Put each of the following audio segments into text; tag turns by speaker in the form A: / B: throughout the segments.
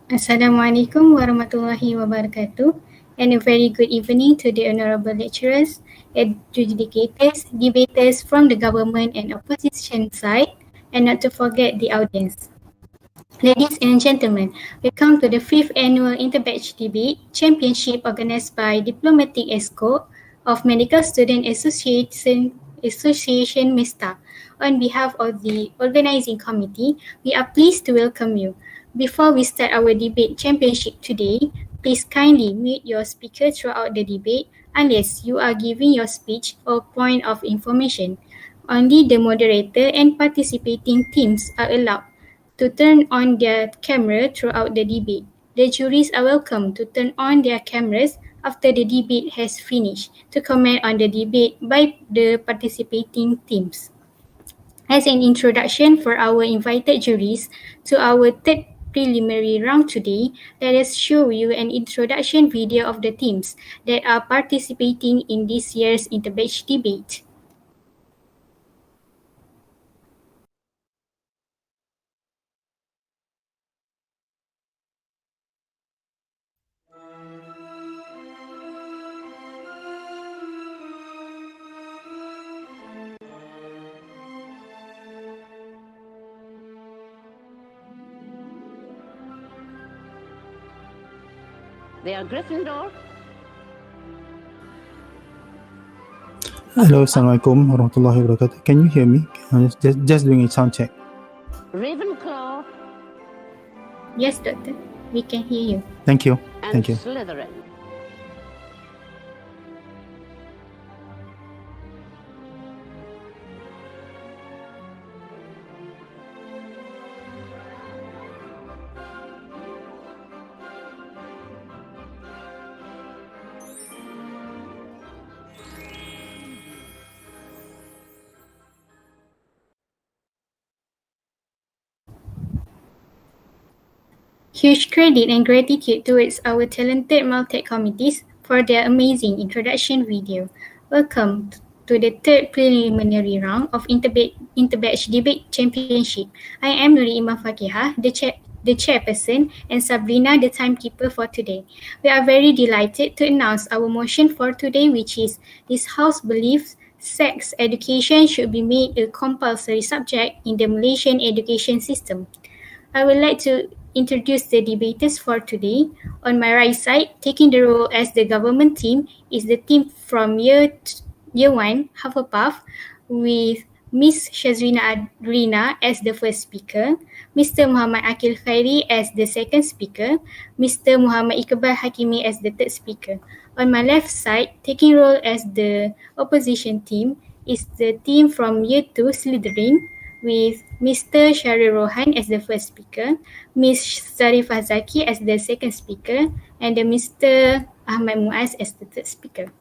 A: Assalamualaikum warahmatullahi wabarakatuh, and a very good evening to the honorable lecturers, adjudicators, debaters from the government and opposition side, and not to forget the audience. Ladies and gentlemen, welcome to the 5th Annual Interbatch Debate Championship organized by Diplomatic ESCO of Medical Student Association MISTA. On behalf of the organizing committee, we are pleased to welcome you. Before we start our debate championship today, please kindly mute your speaker throughout the debate unless you are giving your speech or point of information. Only the moderator and participating teams are allowed to turn on their camera throughout the debate. The juries are welcome to turn on their cameras after the debate has finished to comment on the debate by the participating teams. As an introduction for our invited juries to our third preliminary round today, let us show you an introduction video of the teams that are participating in this year's Interbatch Debate.
B: They are Gryffindor.
C: Hello, Assalamualaikum warahmatullahi wabarakatuh. Can you hear me? Just doing a sound check.
B: Ravenclaw.
A: Yes, Doctor, we can hear you.
C: Thank you.
B: And
C: Thank you.
B: Slytherin.
A: Huge credit and gratitude towards our talented Maltech committees for their amazing introduction video. Welcome to the third preliminary round of Interbatch Debate Championship. I am Nuri Imam Fakihah, the chairperson, and Sabrina, the timekeeper for today. We are very delighted to announce our motion for today, which is this House believes sex education should be made a compulsory subject in the Malaysian education system. I would like to introduce the debaters for today. On my right side, taking the role as the government team is the team from year 1, Hufflepuff, with Miss Shazrina Adrina as the first speaker, Mr. Muhammad Akil Khairi as the second speaker, Mr. Muhammad Iqbal Hakimi as the third speaker. On my left side, taking role as the opposition team is the team from year 2, Slytherin, with Mr. Syaril Rohan as the first speaker, Ms. Zarifah Zaki as the second speaker, and Mr. Ahmad Muaz as the third speaker.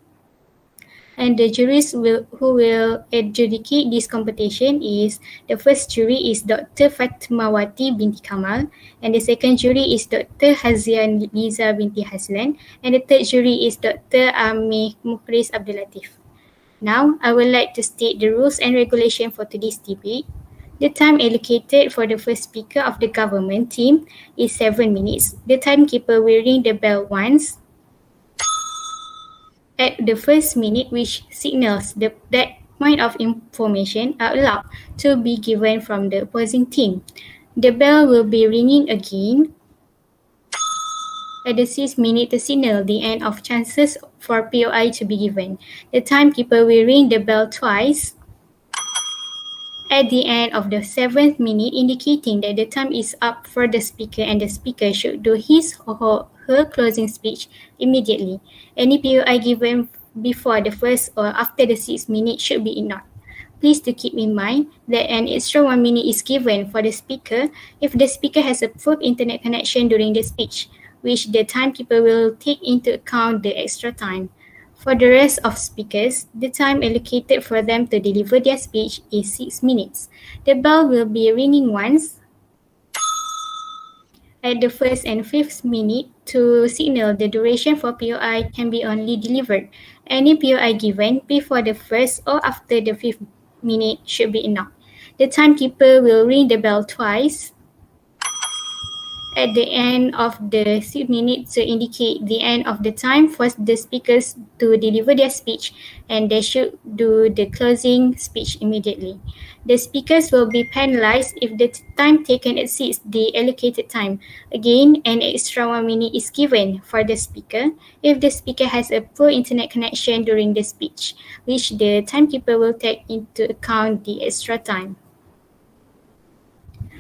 A: And the juries who will adjudicate this competition is, the first jury is Dr. Fatmawati binti Kamal, and the second jury is Dr. Hazian Liza binti Haslan, and the third jury is Dr. Amir Mukhris Abdul Latif. Now, I would like to state the rules and regulation for today's debate. The time allocated for the first speaker of the government team is 7 minutes. The timekeeper will ring the bell once at the first minute, which signals that point of information are allowed to be given from the opposing team. The bell will be ringing again at the 6th minute to signal the end of chances for POI to be given. The timekeeper will ring the bell twice at the end of the 7th minute, indicating that the time is up for the speaker and the speaker should do his or her closing speech immediately. Any POI given before the first or after the 6th minute should be ignored. Please to keep in mind that an extra 1 minute is given for the speaker if the speaker has a full internet connection during the speech, which the timekeeper will take into account the extra time. For the rest of speakers, the time allocated for them to deliver their speech is 6 minutes. The bell will be ringing once at the 1st and 5th minute to signal the duration for POI can be only delivered. Any POI given before the 1st or after the 5th minute should be ignored. The timekeeper will ring the bell twice at the end of the 6 minutes to indicate the end of the time for the speakers to deliver their speech, and they should do the closing speech immediately. The speakers will be penalized if the time taken exceeds the allocated time. Again, an extra 1 minute is given for the speaker if the speaker has a poor internet connection during the speech, which the timekeeper will take into account the extra time.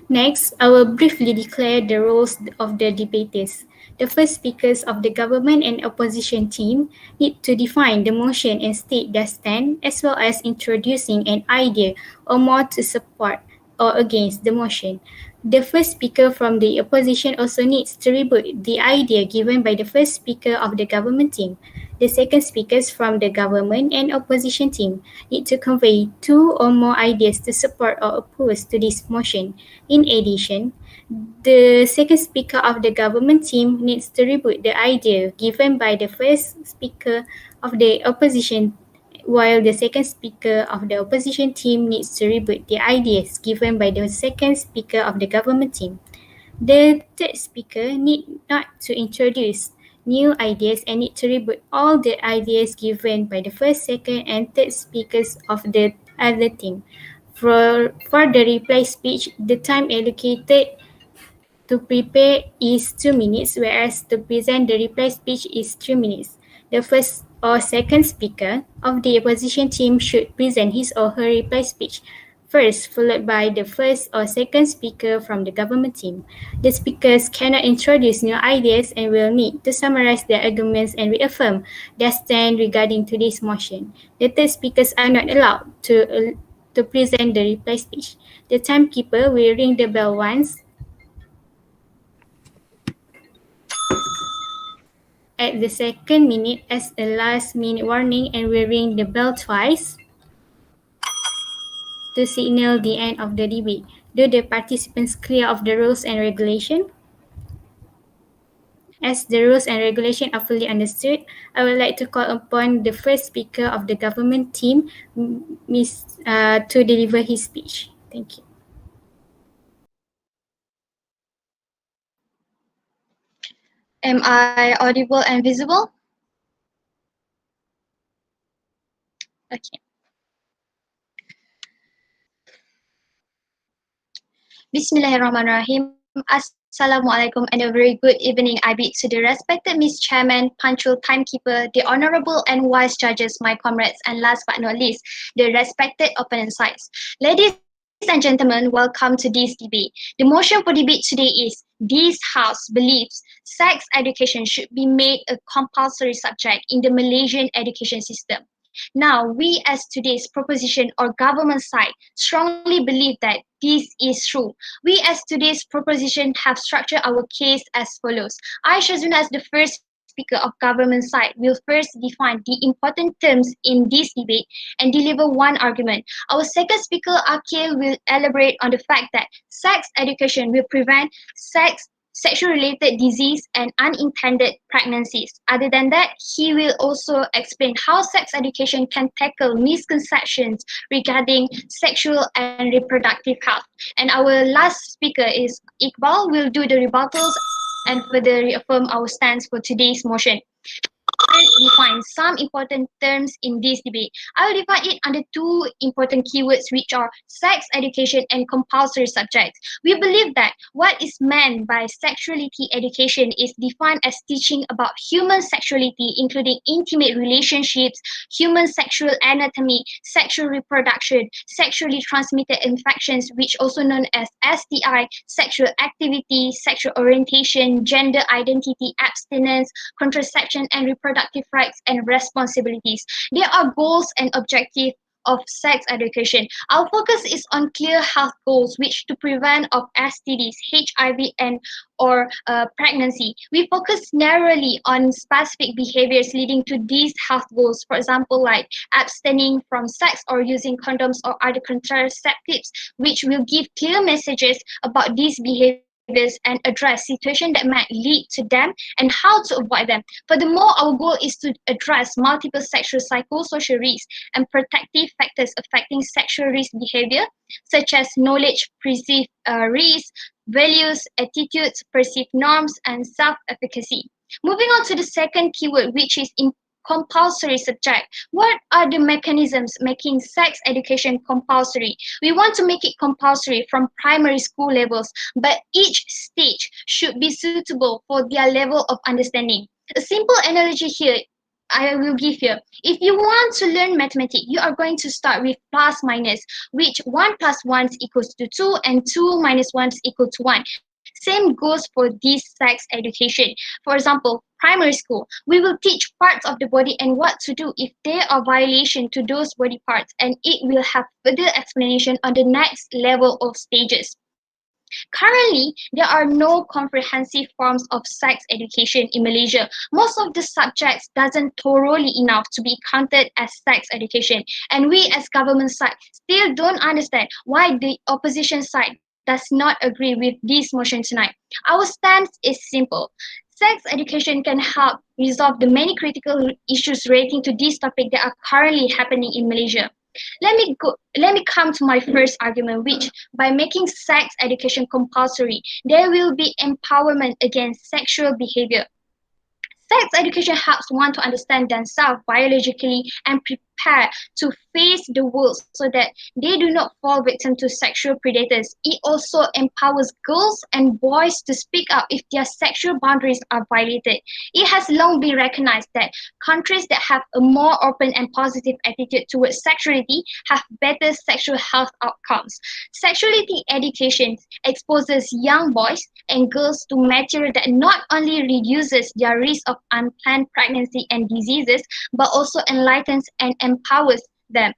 A: Next, I will briefly declare the roles of the debaters. The first speakers of the government and opposition team need to define the motion and state their stand, as well as introducing an idea or more to support or against the motion. The first speaker from the opposition also needs to rebut the idea given by the first speaker of the government team. The second speakers from the government and opposition team need to convey 2 or more ideas to support or oppose to this motion. In addition, the second speaker of the government team needs to rebut the idea given by the first speaker of the opposition, while the second speaker of the opposition team needs to rebut the ideas given by the second speaker of the government team. The third speaker need not to introduce new ideas and need to rebut all the ideas given by the first, second, and third speakers of the other team. For the reply speech, the time allocated to prepare is 2 minutes, whereas to present the reply speech is 3 minutes. The first or second speaker of the opposition team should present his or her reply speech first, followed by the first or second speaker from the government team. The speakers cannot introduce new ideas and will need to summarize their arguments and reaffirm their stand regarding today's motion. The third speakers are not allowed to present the reply speech. The timekeeper will ring the bell once at the second minute as a last-minute warning and will ring the bell twice to signal the end of the debate. Do the participants clear of the rules and regulation? As the rules and regulation are fully understood, I would like to call upon the first speaker of the government team, to deliver his speech. Thank you.
D: Am I audible and visible? Okay. Bismillahirrahmanirrahim. Assalamualaikum and a very good evening. I bid to the respected Miss Chairman, punctual timekeeper, the honorable and wise judges, my comrades, and last but not least, the respected opponent sides. Ladies and gentlemen, welcome to this debate. The motion for debate today is this House believes sex education should be made a compulsory subject in the Malaysian education system. Now, we as today's proposition or government side strongly believe that this is true. We as today's proposition have structured our case as follows. I, Shazuna, as the first speaker of government side, will first define the important terms in this debate and deliver one argument. Our second speaker, Akil, will elaborate on the fact that sex education will prevent sexual-related disease and unintended pregnancies. Other than that, he will also explain how sex education can tackle misconceptions regarding sexual and reproductive health. And our last speaker is Iqbal, will do the rebuttals and further reaffirm our stance for today's motion. Define some important terms in this debate. I will divide it under 2 important keywords, which are sex education and compulsory subjects. We believe that what is meant by sexuality education is defined as teaching about human sexuality, including intimate relationships, human sexual anatomy, sexual reproduction, sexually transmitted infections, which also known as STI, sexual activity, sexual orientation, gender identity, abstinence, contraception, and reproductive rights and responsibilities. There are goals and objectives of sex education. Our focus is on clear health goals, which to prevent of STDs, HIV, and or pregnancy. We focus narrowly on specific behaviors leading to these health goals. For example, like abstaining from sex or using condoms or other contraceptives, which will give clear messages about these behaviors and address situations that might lead to them and how to avoid them. Furthermore, our goal is to address multiple sexual psychosocial risks and protective factors affecting sexual risk behavior, such as knowledge perceived risk, values, attitudes, perceived norms, and self-efficacy. Moving on to the second keyword, which is compulsory subject. What are the mechanisms making sex education compulsory? We want to make it compulsory from primary school levels, but each stage should be suitable for their level of understanding. A simple analogy here I will give you. If you want to learn mathematics, you are going to start with plus minus, which 1 plus 1 equals to 2 and 2 minus 1 is equal to 1. Same goes for this sex education. For example, primary school, we will teach parts of the body and what to do if there are violations to those body parts, and it will have further explanation on the next level of stages. Currently, there are no comprehensive forms of sex education in Malaysia. Most of the subjects doesn't thoroughly enough to be counted as sex education, and we as government side still don't understand why the opposition side does not agree with this motion tonight. Our stance is simple. Sex education can help resolve the many critical issues relating to this topic that are currently happening in Malaysia. Let me come to my first argument, which by making sex education compulsory, there will be empowerment against sexual behavior. Sex education helps one to understand themselves biologically and prepare to face the world so that they do not fall victim to sexual predators. It also empowers girls and boys to speak up if their sexual boundaries are violated. It has long been recognized that countries that have a more open and positive attitude towards sexuality have better sexual health outcomes. Sexuality education exposes young boys and girls to material that not only reduces their risk of unplanned pregnancy and diseases, but also enlightens and empowers them.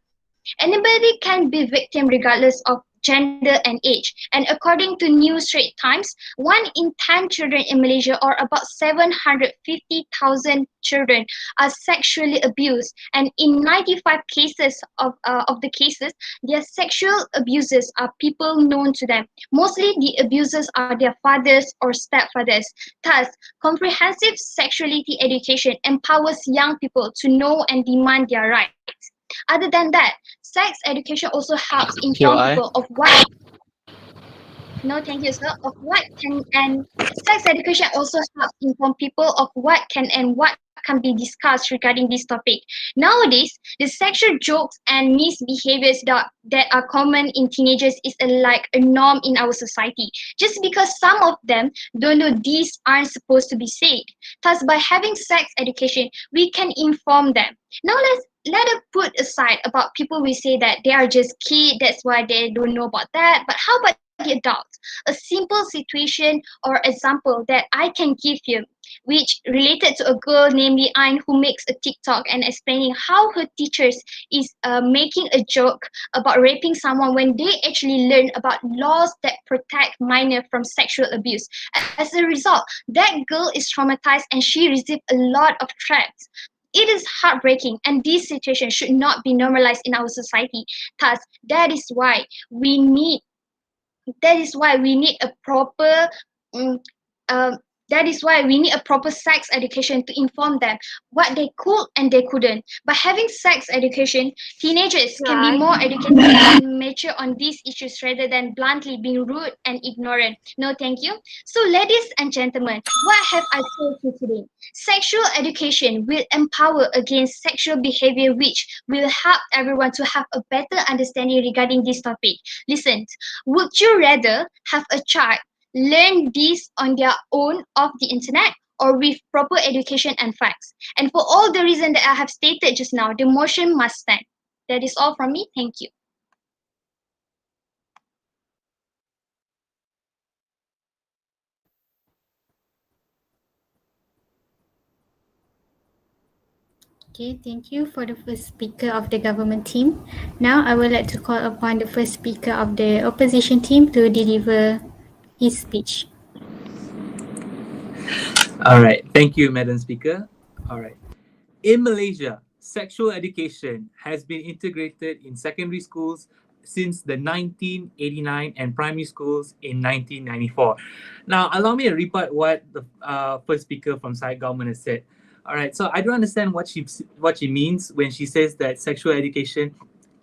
D: Anybody can be victim regardless of gender and age. And according to New Straits Times, 1 in 10 children in Malaysia, or about 750,000 children, are sexually abused. And in 95 cases of the cases, their sexual abusers are people known to them. Mostly the abusers are their fathers or stepfathers. Thus, comprehensive sexuality education empowers young people to know and demand their rights. Other than that, sex education also helps inform people of what. No, thank you, sir. Of what can and sex education also helps inform people of what can and what can be discussed regarding this topic. Nowadays, the sexual jokes and misbehaviors that are common in teenagers is like a norm in our society. Just because some of them don't know these aren't supposed to be said. Thus, by having sex education, we can inform them. Now let us put aside about people we say that they are just kids, that's why they don't know about that. But how about the adults? A simple situation or example that I can give you, which related to a girl named Ain who makes a TikTok and explaining how her teachers is making a joke about raping someone when they actually learn about laws that protect minors from sexual abuse. As a result, that girl is traumatized and she received a lot of threats. It is heartbreaking, and this situation should not be normalized in our society. Thus, that is why we need a proper sex education to inform them what they could and they couldn't. By having sex education, teenagers can be more educated and mature on these issues rather than bluntly being rude and ignorant. No, thank you. So, ladies and gentlemen, what have I told you today? Sexual education will empower against sexual behavior, which will help everyone to have a better understanding regarding this topic. Listen, would you rather have a child learn this on their own off the internet or with proper education and facts? And for all the reasons that I have stated just now, the motion must stand. That is all from me. Thank you.
A: Okay, thank you for the first speaker of the government team. Now I would like to call upon the first speaker of the opposition team to deliver his speech.
E: All right. Thank you, Madam Speaker. All right. In Malaysia, sexual education has been integrated in secondary schools since the 1989 and primary schools in 1994. Now, allow me to rebut what the first speaker from side government has said. All right. So I don't understand what she means when she says that sexual education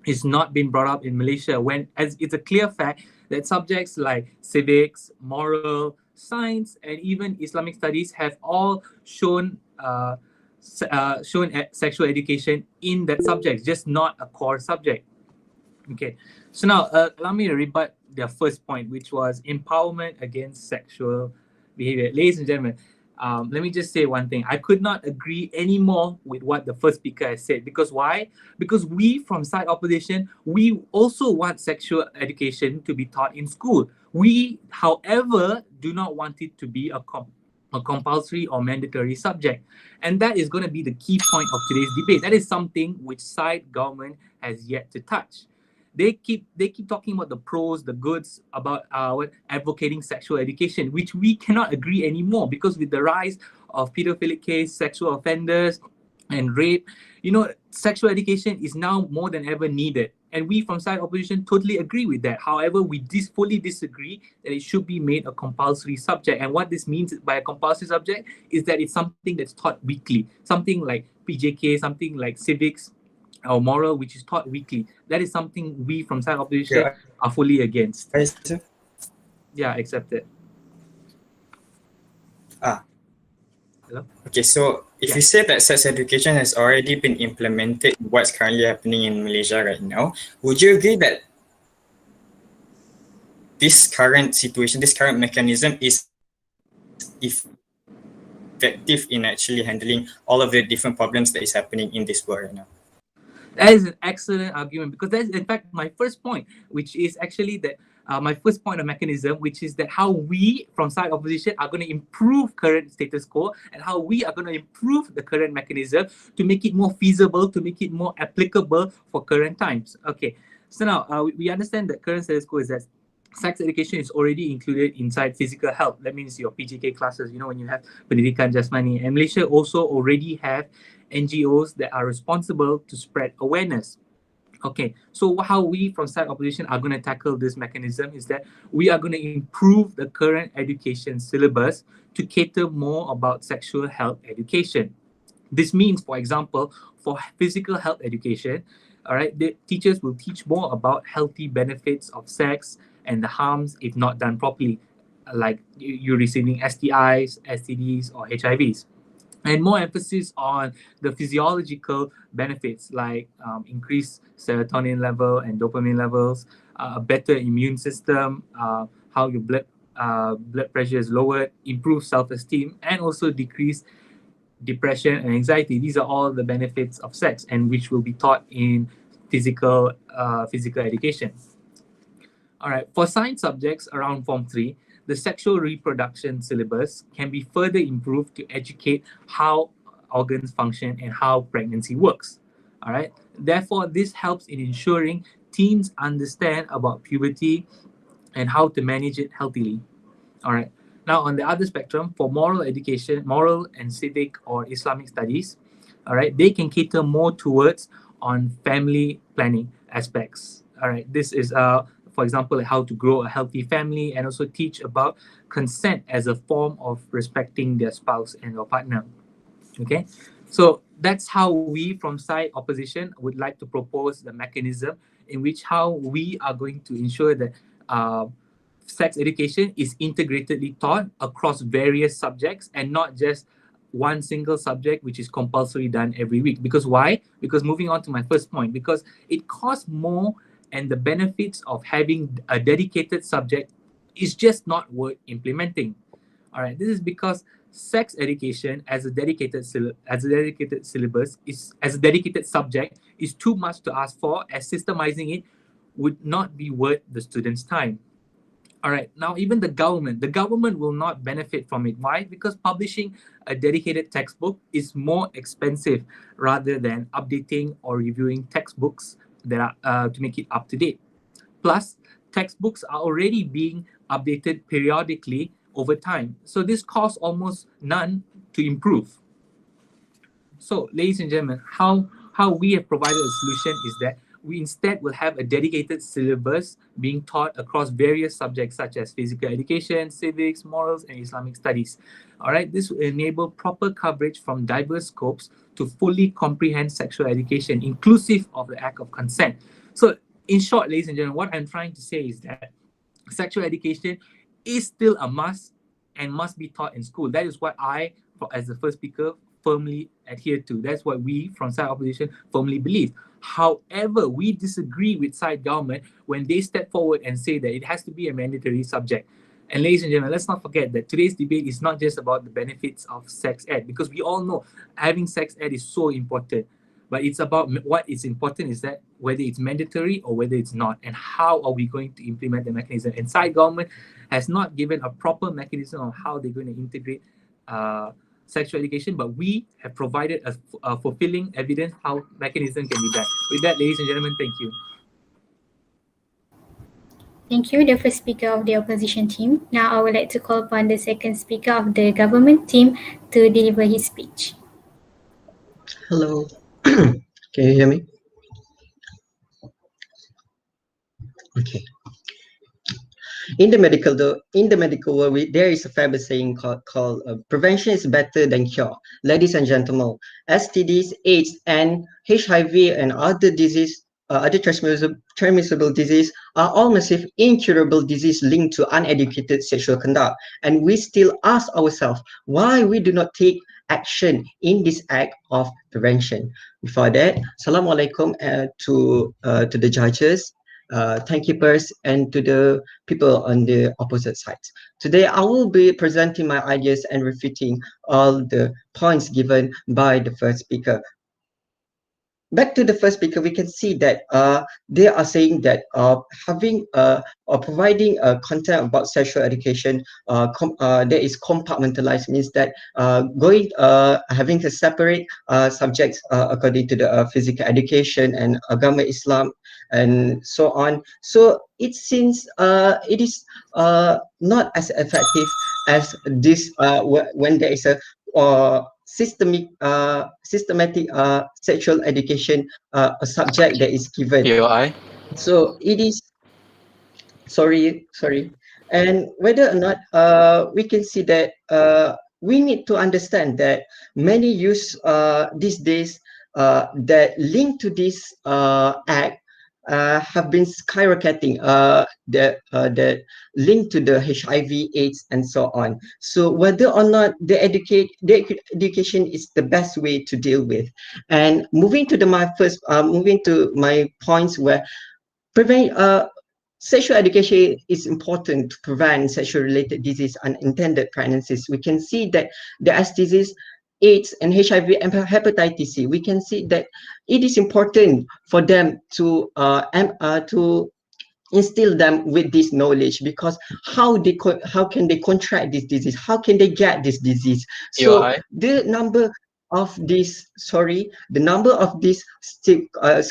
E: is not being brought up in Malaysia, when as it's a clear fact that subjects like civics, moral, science, and even Islamic studies have all shown sexual education in that subject, just not a core subject. Okay, so now allow me to rebut their first point, which was empowerment against sexual behavior. Ladies and gentlemen, let me just say one thing. I could not agree any more with what the first speaker has said. Because why? Because we from side opposition, we also want sexual education to be taught in school. We, however, do not want it to be a compulsory or mandatory subject. And that is going to be the key point of today's debate. That is something which side government has yet to touch. They keep talking about the pros, the goods about advocating sexual education, which we cannot agree anymore, because with the rise of pedophilic case, sexual offenders, and rape, sexual education is now more than ever needed. And we from side opposition totally agree with that. However, we fully disagree that it should be made a compulsory subject. And what this means by a compulsory subject is that it's something that's taught weekly, something like PJK, something like civics, or moral, which is taught weekly. That is something we from side opposition are fully against. Yeah, accepted. Hello?
F: Okay, so if you say that sex education has already been implemented, what's currently happening in Malaysia right now, would you agree that this current situation, this current mechanism is effective in actually handling all of the different problems that is happening in this world right now?
E: That is an excellent argument, because that is in fact my first point, which is actually that my first point of mechanism, which is that how we from side opposition are going to improve current status quo, and how we are going to improve the current mechanism to make it more feasible, to make it more applicable for current times. Okay, so now we understand that current status quo is that sex education is already included inside physical health. That means your PJK classes, when you have pendidikan jasmani. And Malaysia also already have NGOs that are responsible to spread awareness. Okay, so how we from side opposition are going to tackle this mechanism is that we are going to improve the current education syllabus to cater more about sexual health education. This means, for example, for physical health education, all right, the teachers will teach more about healthy benefits of sex and the harms if not done properly, like you receiving STIs, STDs, or HIVs. And more emphasis on the physiological benefits like increased serotonin level and dopamine levels, a better immune system, how your blood pressure is lowered, improved self-esteem, and also decreased depression and anxiety. These are all the benefits of sex, and which will be taught in physical education. All right, for science subjects around Form 3, the sexual reproduction syllabus can be further improved to educate how organs function and how pregnancy works. All right. Therefore, this helps in ensuring teens understand about puberty and how to manage it healthily. All right. Now, on the other spectrum, for moral education, moral and civic or Islamic studies, all right, they can cater more towards on family planning aspects. All right. This is for example, how to grow a healthy family, and also teach about consent as a form of respecting their spouse and your partner. Okay, so that's how we from side opposition would like to propose the mechanism in which how we are going to ensure that sex education is integratedly taught across various subjects and not just one single subject which is compulsory done every week. Because why? Because moving on to my first point, because it costs more, and the benefits of having a dedicated subject is just not worth implementing. All right, this is because sex education as a dedicated syllabus as a dedicated subject is too much to ask for, as systemizing it would not be worth the students' time. All right, now even the government will not benefit from it. Why? Because publishing a dedicated textbook is more expensive rather than updating or reviewing textbooks that are to make it up to date. Plus, textbooks are already being updated periodically over time. So this costs almost none to improve. So, ladies and gentlemen, how we have provided a solution is that we instead will have a dedicated syllabus being taught across various subjects such as physical education, civics, morals, and Islamic studies. All right, this will enable proper coverage from diverse scopes to fully comprehend sexual education, inclusive of the act of consent. So, in short, ladies and gentlemen, what I'm trying to say is that sexual education is still a must and must be taught in school. That is what I, as the first speaker, firmly adhere to. That's what we from side opposition firmly believe. However, we disagree with side government when they step forward and say that it has to be a mandatory subject. And ladies and gentlemen, let's not forget that today's debate is not just about the benefits of sex ed, because we all know having sex ed is so important. But it's about what is important is that whether it's mandatory or whether it's not, and how are we going to implement the mechanism. And side government has not given a proper mechanism on how they're going to integrate sexual education, but we have provided a fulfilling evidence how mechanism can be done. With that, ladies and gentlemen, thank you.
A: Thank you, the first speaker of the opposition team. Now I would like to call upon the second speaker of the government team to deliver his speech.
G: Hello, can you hear me? Okay. In the medical world, there is a famous saying called prevention is better than cure. Ladies and gentlemen, STDs, AIDS, and HIV and other disease, other transmissible disease are all massive incurable disease linked to uneducated sexual conduct. And we still ask ourselves why we do not take action in this act of prevention. Before that, Assalamualaikum to the judges, timekeepers, and to the people on the opposite sides. Today, I will be presenting my ideas and refuting all the points given by the first speaker. Back to the first speaker, we can see that they are saying that having or providing content about sexual education that is compartmentalized means that having a separate subjects according to the physical education and Agama Islam and so on. So it seems it is not as effective as this when there is a systematic sexual education a subject that is given. So it is sorry, and whether or not we can see that we need to understand that many youths these days that link to this act have been skyrocketing, that link to the HIV, AIDS, and so on. So whether or not the education is the best way to deal with. And moving to my points where sexual education is important to prevent sexual-related disease and unintended pregnancies. We can see that the STDs, AIDS, and HIV and hepatitis C, we can see that it is important for them to instill them with this knowledge, because how can they contract this disease? How can they get this disease? So the number of this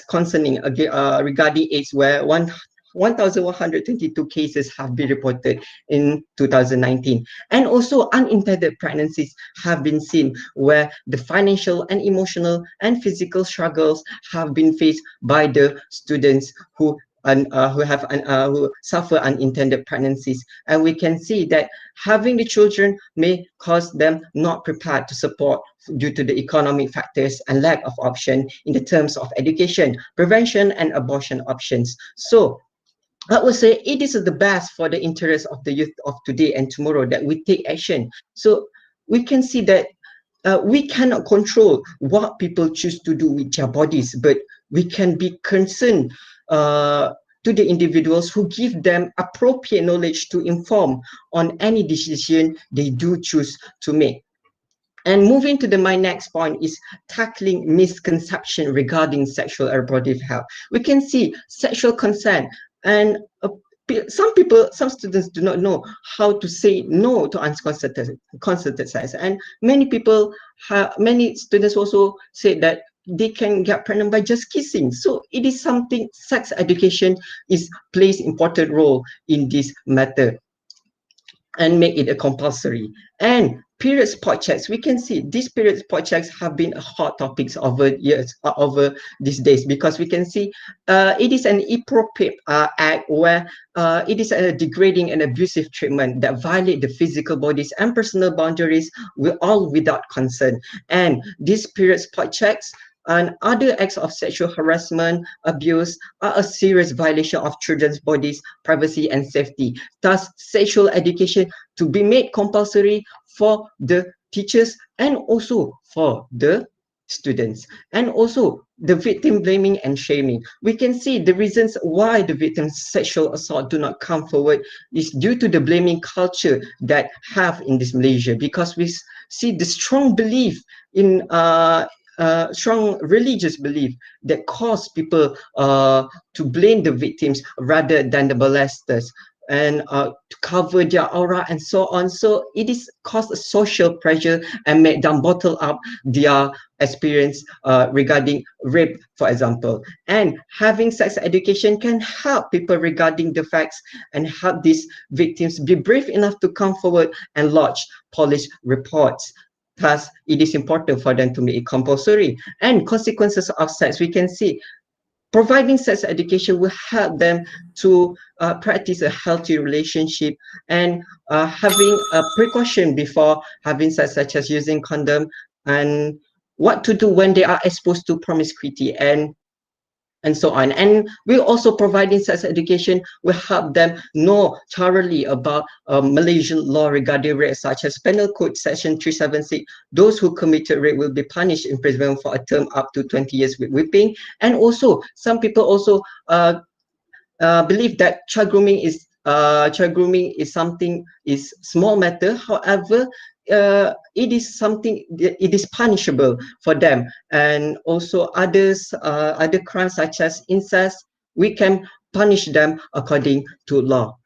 G: concerning regarding AIDS, where 1,122 cases have been reported in 2019. And also unintended pregnancies have been seen, where the financial and emotional and physical struggles have been faced by the students who suffer unintended pregnancies. And we can see that having the children may cause them not prepared to support due to the economic factors and lack of option in the terms of education, prevention, and abortion options. So I would say it is the best for the interest of the youth of today and tomorrow that we take action. So we can see that we cannot control what people choose to do with their bodies, but we can be concerned to the individuals who give them appropriate knowledge to inform on any decision they do choose to make. And moving to my next point is tackling misconception regarding sexual and reproductive health. We can see sexual consent, and some students do not know how to say no to unconsented sex, and many students also say that they can get pregnant by just kissing. So it is something sex education plays important role in this matter, and make it a compulsory. And period spot checks, we can see these period spot checks have been hot topics over these days, because we can see it is an inappropriate act where it is a degrading and abusive treatment that violate the physical bodies and personal boundaries all without consent. And these period spot checks and other acts of sexual harassment, abuse are a serious violation of children's bodies, privacy and safety. Thus, sexual education to be made compulsory for the teachers and also for the students. And also the victim blaming and shaming. We can see the reasons why the victims sexual assault do not come forward is due to the blaming culture that have in this Malaysia, because we see the strong belief in strong religious belief that cause people to blame the victims rather than the molesters, and to cover their aura and so on. So it is caused a social pressure and make them bottle up their experience regarding rape, for example. And having sex education can help people regarding the facts and help these victims be brave enough to come forward and lodge police reports. Thus, it is important for them to make it compulsory. And consequences of sex, we can see providing sex education will help them to practice a healthy relationship, and having a precaution before having sex, such as using condom, and what to do when they are exposed to promiscuity and so on. And we also providing sex education will help them know thoroughly about Malaysian law regarding rape, such as Penal Code Section 376. Those who committed rape will be punished in prison for a term up to 20 years with whipping. And also, some people also believe that child grooming is something is small matter. However, it is something, it is punishable for them. And also other crimes such as incest, we can punish them according to law.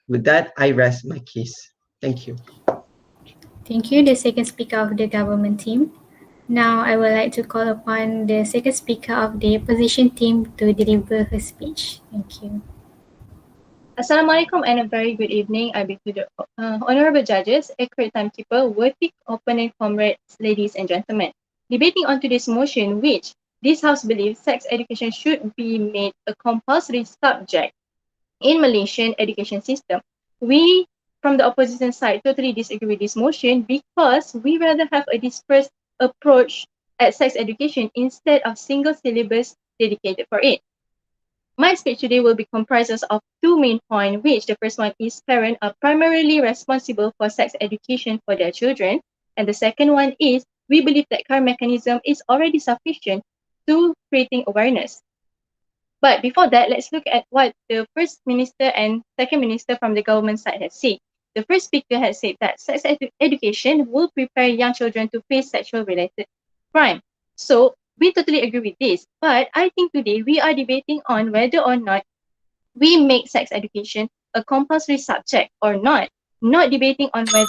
G: With that, I rest my case. Thank you.
A: Thank you, the second speaker of the government team. Now I would like to call upon the second speaker of the opposition team to deliver her speech. Thank you.
H: Assalamualaikum and a very good evening. I beg to the honorable judges, accurate timekeeper, worthy opponent comrades, ladies and gentlemen. Debating on today's motion, which this house believes sex education should be made a compulsory subject in Malaysian education system. We from the opposition side totally disagree with this motion because we rather have a dispersed approach at sex education instead of single syllabus dedicated for it. My speech today will be comprised of two main points, which the first one is parents are primarily responsible for sex education for their children. And the second one is we believe that current mechanism is already sufficient to creating awareness. But before that, let's look at what the first minister and second minister from the government side has said. The first speaker has said that sex education will prepare young children to face sexual related crime. So we totally agree with this, but I think today we are debating on whether or not we make sex education a compulsory subject or not debating on whether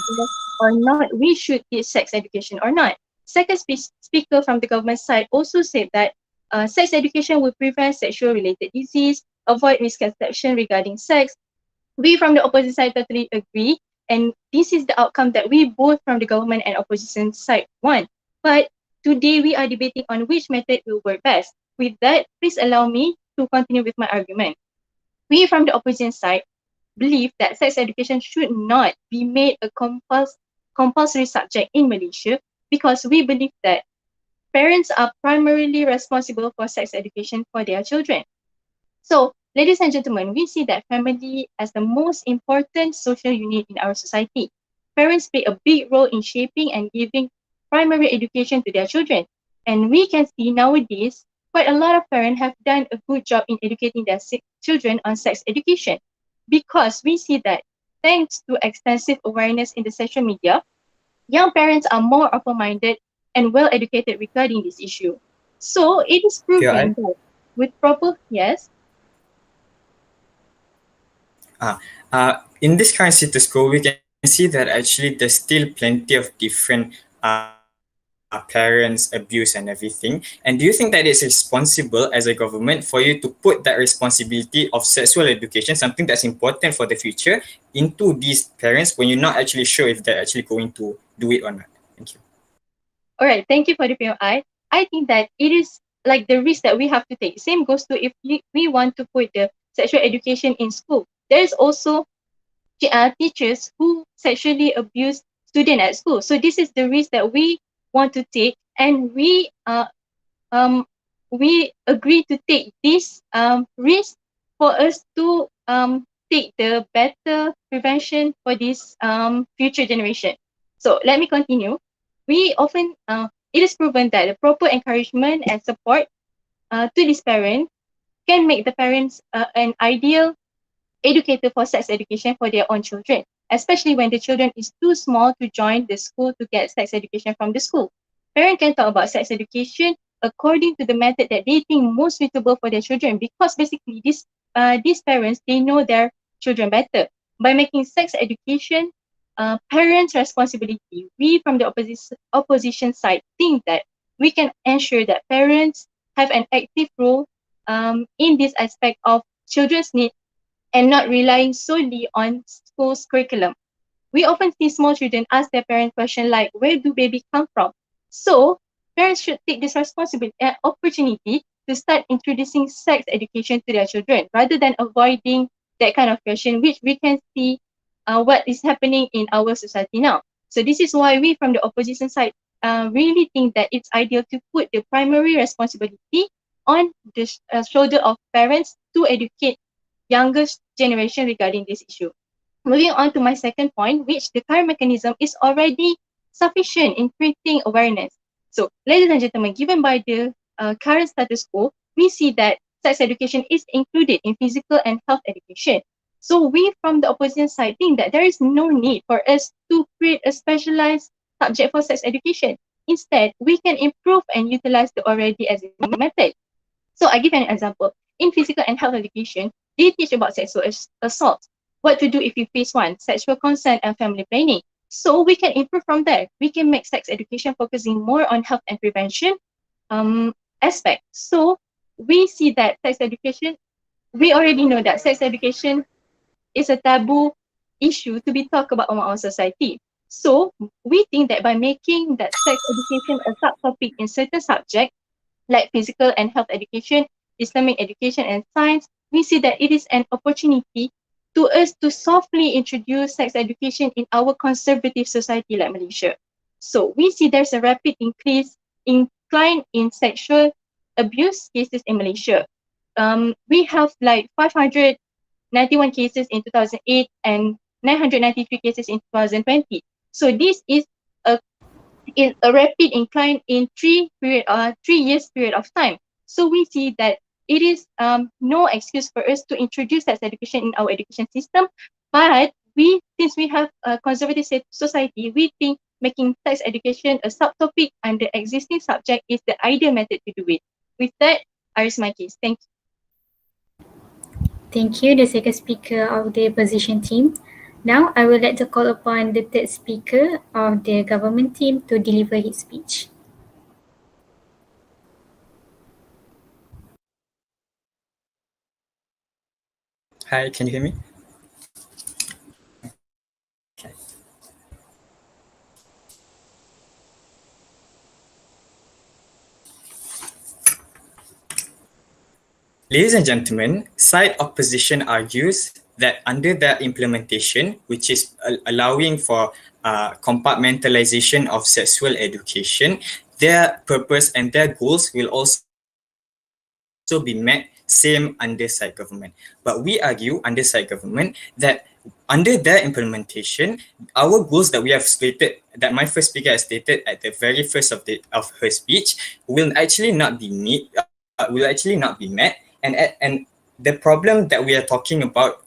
H: or not we should teach sex education or not. Second speaker from the government side also said that sex education will prevent sexual related disease, avoid misconception regarding sex. We from the opposite side totally agree, and this is the outcome that we both from the government and opposition side want. But today we are debating on which method will work best. With that, please allow me to continue with my argument. We from the opposition side believe that sex education should not be made a compulsory subject in Malaysia because we believe that parents are primarily responsible for sex education for their children. So, ladies and gentlemen, we see that family as the most important social unit in our society. Parents play a big role in shaping and giving primary education to their children. And we can see nowadays, quite a lot of parents have done a good job in educating their children on sex education, because we see that thanks to extensive awareness in the social media, young parents are more open-minded and well-educated regarding this issue. So it is proven that with proper, yes?
F: In this current status quo, we can see that actually there's still plenty of different parents abuse and everything. And do you think that it's responsible as a government for you to put that responsibility of sexual education, something that's important for the future, into these parents when you're not actually sure if they're actually going to do it or not? Thank you.
H: All right, thank you for the POI. I think that it is like the risk that we have to take. Same goes to if we want to put the sexual education in school. There's also teachers who sexually abuse students at school. So this is the risk that we want to take, and we we agree to take this risk for us to take the better prevention for this future generation. So let me continue. We often, it is proven that the proper encouragement and support to this parent can make the parents an ideal educator for sex education for their own children, especially when the children is too small to join the school to get sex education from the school. Parents can talk about sex education according to the method that they think most suitable for their children, because basically these parents, they know their children better. By making sex education parents' responsibility, we from the opposition side think that we can ensure that parents have an active role in this aspect of children's needs and not relying solely on school's curriculum. We often see small children ask their parents questions like, where do baby come from? So parents should take this responsibility and opportunity to start introducing sex education to their children rather than avoiding that kind of question, which we can see what is happening in our society now. So this is why we from the opposition side really think that it's ideal to put the primary responsibility on the shoulder of parents to educate younger generation regarding this issue. Moving on to my second point, which the current mechanism is already sufficient in creating awareness. So, ladies and gentlemen, given by the current status quo, we see that sex education is included in physical and health education. So, we from the opposition side think that there is no need for us to create a specialized subject for sex education. Instead, we can improve and utilize the already existing method. So, I give an example. In physical and health education, they teach about sexual assault, what to do if you face one, sexual consent and family planning. So we can improve from there. We can make sex education focusing more on health and prevention aspect. So we see that sex education, we already know that sex education is a taboo issue to be talked about among our society. So we think that by making that sex education a subtopic in certain subjects like physical and health education, Islamic education and science, we see that it is an opportunity to us to softly introduce sex education in our conservative society like Malaysia. So we see there's a rapid incline in sexual abuse cases in Malaysia. We have like 591 cases in 2008 and 993 cases in 2020. So this is a rapid incline in 3 years period of time. So we see that it is no excuse for us to introduce sex education in our education system, but since we have a conservative society, we think making sex education a subtopic under existing subject is the ideal method to do it. With that, I raise my case. Thank you.
A: Thank you, the second speaker of the opposition team. Now, I would like to call upon the third speaker of the government team to deliver his speech.
F: Hi, can you hear me? Okay. Ladies and gentlemen, side opposition argues that under their implementation, which is allowing for compartmentalization of sexual education, their purpose and their goals will also be met same under side government. But we argue under side government that under their implementation, our goals that we have stated, that my first speaker has stated at the very first of her speech, will actually not be met. And the problem that we are talking about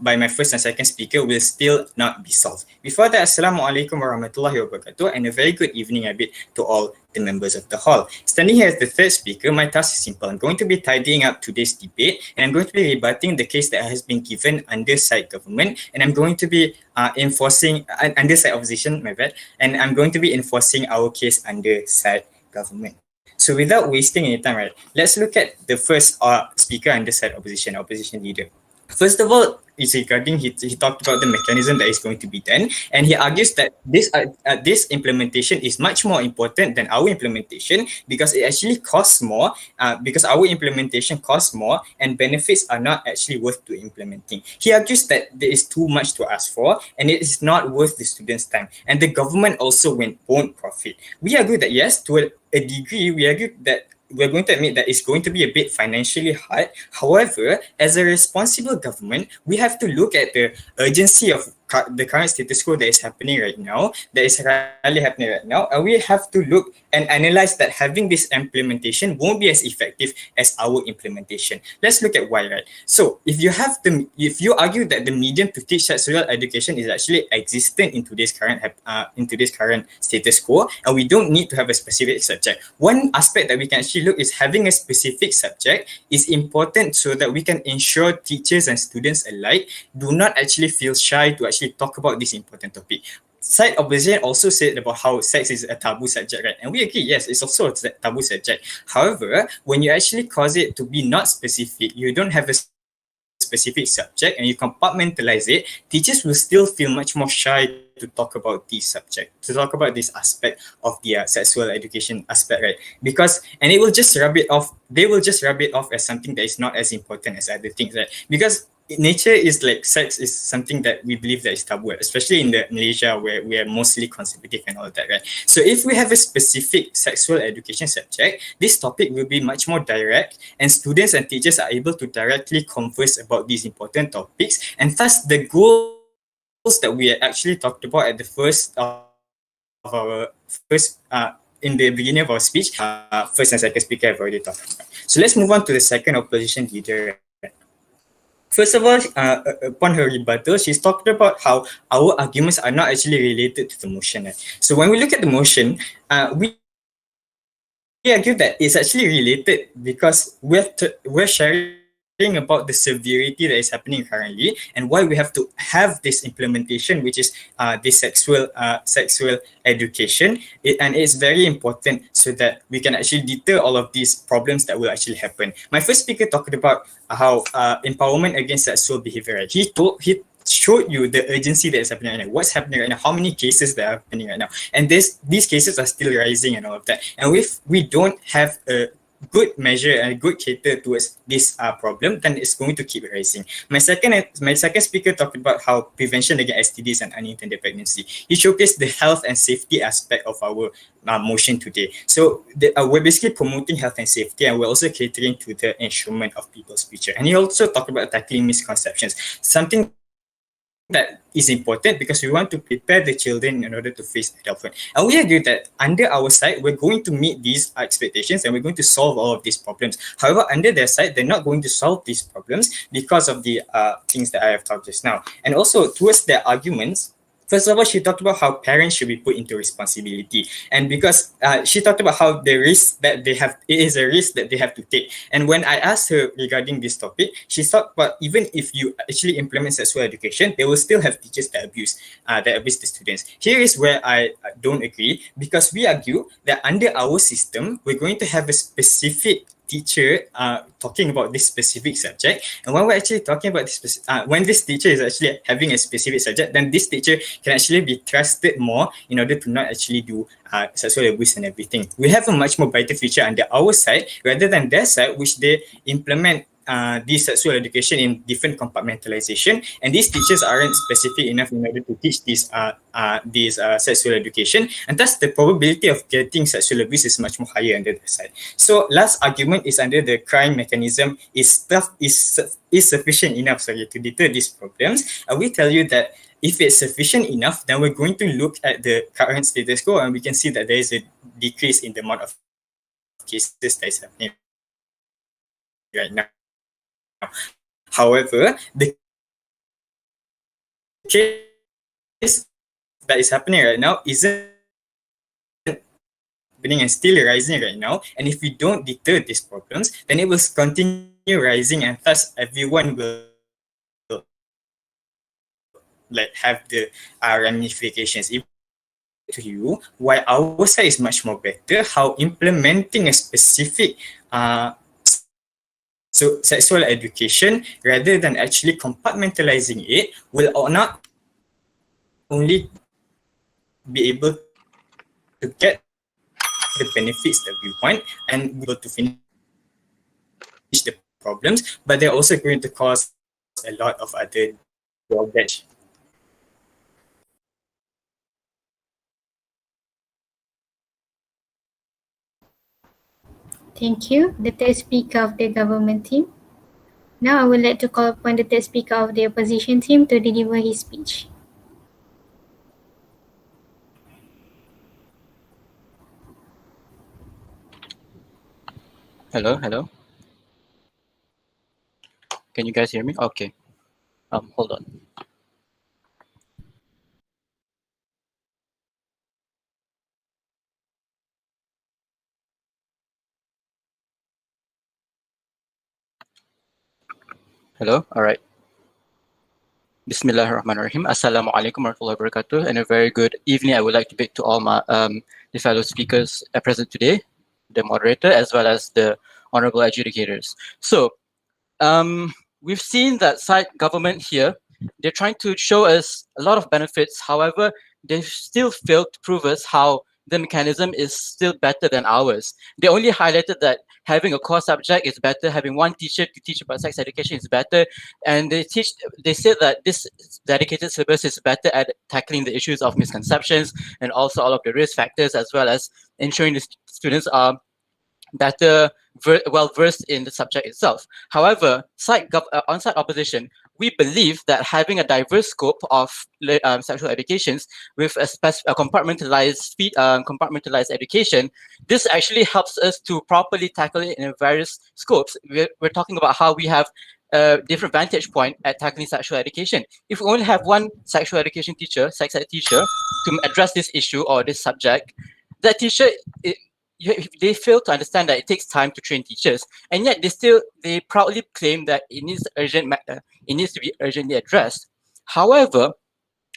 F: by my first and second speaker will still not be solved. Before that, Assalamualaikum warahmatullahi wabarakatuh, and a very good evening, I bid, to all the members of the hall. Standing here as the third speaker, my task is simple. I'm going to be tidying up today's debate, and I'm going to be rebutting the case that has been given under side government, and I'm going to be enforcing under side opposition, my bad, and I'm going to be enforcing our case under side government. So without wasting any time, right, let's look at the first speaker under side opposition leader. First of all, is regarding he talked about the mechanism that is going to be done, and he argues that this implementation is much more important than our implementation because it actually costs more. Because our implementation costs more and benefits are not actually worth to implementing. He argues that there is too much to ask for and it is not worth the students' time, and the government also won't profit. We argue that yes, to a degree, we argue that we're going to admit that it's going to be a bit financially hard. However, as a responsible government, we have to look at the urgency of the current status quo that is happening right now, and we have to look and analyze that having this implementation won't be as effective as our implementation. Let's look at why, right? So if you argue that the medium to teach sexual education is actually existent in today's current status quo, and we don't need to have a specific subject. One aspect that we can actually look is having a specific subject is important so that we can ensure teachers and students alike do not actually feel shy to actually talk about this important topic. Side opposition also said about how sex is a taboo subject, right? And we agree, yes, it's also a taboo subject. However, when you actually cause it to be not specific, you don't have a specific subject and you compartmentalize it, teachers will still feel much more shy to talk about this subject, to talk about this aspect of the sexual education aspect, right? Because, and it will just rub it off, they will just rub it off as something that is not as important as other things, right? Because nature is like sex is something that we believe that is taboo, especially in the Malaysia where we are mostly conservative and all that, right? So if we have a specific sexual education subject, this topic will be much more direct, and students and teachers are able to directly converse about these important topics, and thus the goals that we actually talked about at the first in the beginning of our speech, first and second speaker have already talked about. So let's move on to the second opposition leader. First of all, upon her rebuttal, she's talked about how our arguments are not actually related to the motion. So when we look at the motion, we argue that it's actually related because we're sharing about the severity that is happening currently and why we have to have this implementation, which is this sexual education, and it's very important so that we can actually deter all of these problems that will actually happen. My first speaker talked about how empowerment against sexual behavior, right? He showed you the urgency that is happening right now, what's happening right now, how many cases that are happening right now, and these cases are still rising and all of that. And if we don't have a good measure and good cater towards this problem, then it's going to keep rising. My second speaker talked about how prevention against STDs and unintended pregnancy. He showcased the health and safety aspect of our motion today. So we're basically promoting health and safety, and we're also catering to the ensurement of people's future. And he also talked about tackling misconceptions, something that is important because we want to prepare the children in order to face adulthood. And we agree that under our side, we're going to meet these expectations and we're going to solve all of these problems. However, under their side, they're not going to solve these problems because of the things that I have talked just now. And also towards their arguments, first of all, she talked about how parents should be put into responsibility. And because she talked about how the risk that they have, it is a risk that they have to take. And when I asked her regarding this topic, she talked about even if you actually implement sexual education, they will still have teachers that abuse the students. Here is where I don't agree, because we argue that under our system, we're going to have a specific teacher talking about this specific subject, and when we're actually talking about this when this teacher is actually having a specific subject, then this teacher can actually be trusted more in order to not actually do sexual abuse and everything. We have a much more brighter future under our side rather than their side, which they implement this sexual education in different compartmentalization, and these teachers aren't specific enough in order to teach this sexual education, and thus the probability of getting sexual abuse is much more higher under their side. So last argument is under the crime mechanism is sufficient enough to deter these problems, and we tell you that if it's sufficient enough, then we're going to look at the current status quo and we can see that there is a decrease in the amount of cases that is happening right now. However, the case that is happening right now isn't happening and still rising right now. And if we don't deter these problems, then it will continue rising, and thus everyone will have the ramifications. To you, why our side is much more better, how implementing a specific so sexual education rather than actually compartmentalizing it will not only be able to get the benefits that we want and be able to finish the problems, but they're also going to cause a lot of other drawbacks.
A: Thank you, the third speaker of the government team. Now I would like to call upon the third speaker of the opposition team to deliver his speech.
I: Hello, hello. Can you guys hear me? Okay. Hold on. Hello. All right. Bismillahirrahmanirrahim. Assalamualaikum warahmatullahi wabarakatuh, and a very good evening. I would like to bid to all my the fellow speakers present today, the moderator, as well as the honorable adjudicators. So, we've seen that side government here. They're trying to show us a lot of benefits. However, they still failed to prove us how the mechanism is still better than ours. They only highlighted that having a core subject is better, having one teacher to teach about sex education is better, and they said that this dedicated syllabus is better at tackling the issues of misconceptions and also all of the risk factors, as well as ensuring the students are better well versed in the subject itself. However, on-site opposition, we believe that having a diverse scope of sexual educations with a compartmentalized education, this actually helps us to properly tackle it in various scopes. We're talking about how we have a different vantage point at tackling sexual education. If we only have one sexual education teacher, sex ed teacher, to address this issue or this subject, that teacher, they fail to understand that it takes time to train teachers, and yet they proudly claim that it needs to be urgently addressed. However,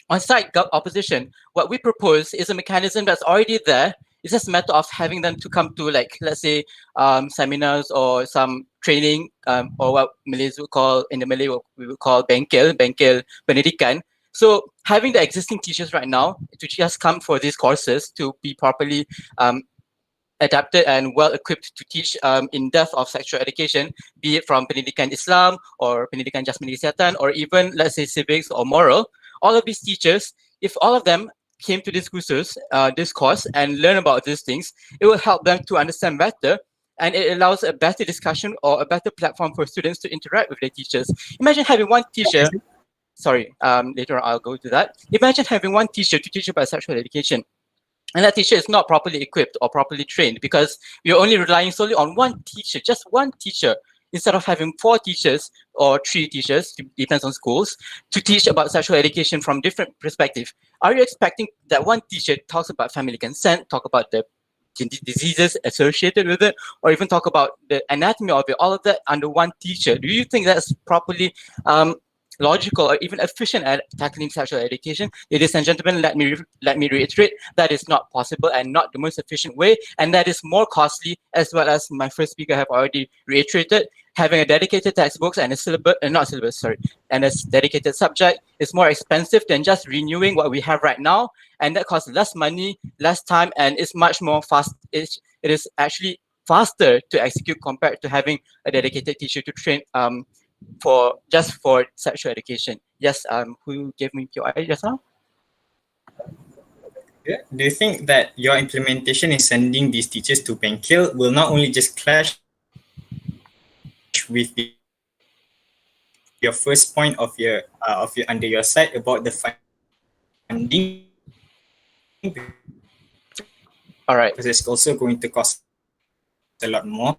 I: on-site opposition, what we propose is a mechanism that's already there. It's just a matter of having them to come to, like, let's say, seminars or some training, or what Malays would call, in the Malay, what we would call bengkel pendidikan. So having the existing teachers right now to just come for these courses to be properly adapted and well equipped to teach in depth of sexual education, be it from Pendidikan Islam or Pendidikan Jasmani Kesihatan, or even, let's say, civics or moral. All of these teachers, if all of them came to this course and learn about these things, it will help them to understand better, and it allows a better discussion or a better platform for students to interact with their teachers. Imagine having one teacher, sorry, later on I'll go to that. Imagine having one teacher to teach about sexual education, and that teacher is not properly equipped or properly trained because you're only relying solely on one teacher, just one teacher, instead of having 4 teachers or 3 teachers, depends on schools, to teach about sexual education from different perspectives. Are you expecting that one teacher talks about family consent, talk about the diseases associated with it, or even talk about the anatomy of it, all of that under one teacher? Do you think that's properly logical or even efficient at tackling sexual education? Ladies and gentlemen, let me reiterate, that is not possible and not the most efficient way, and that is more costly, as well as my first speaker have already reiterated. Having a dedicated textbooks and a and a dedicated subject is more expensive than just renewing what we have right now, and that costs less money, less time, and it's much more fast. It is actually faster to execute compared to having a dedicated teacher to train for sexual education. Yes, who gave me POI just now?
F: Yeah. Do you think that your implementation in sending these teachers to Bengkel will not only just clash with your first point of your under your side about the funding?
I: All right.
F: Because it's also going to cost a lot more.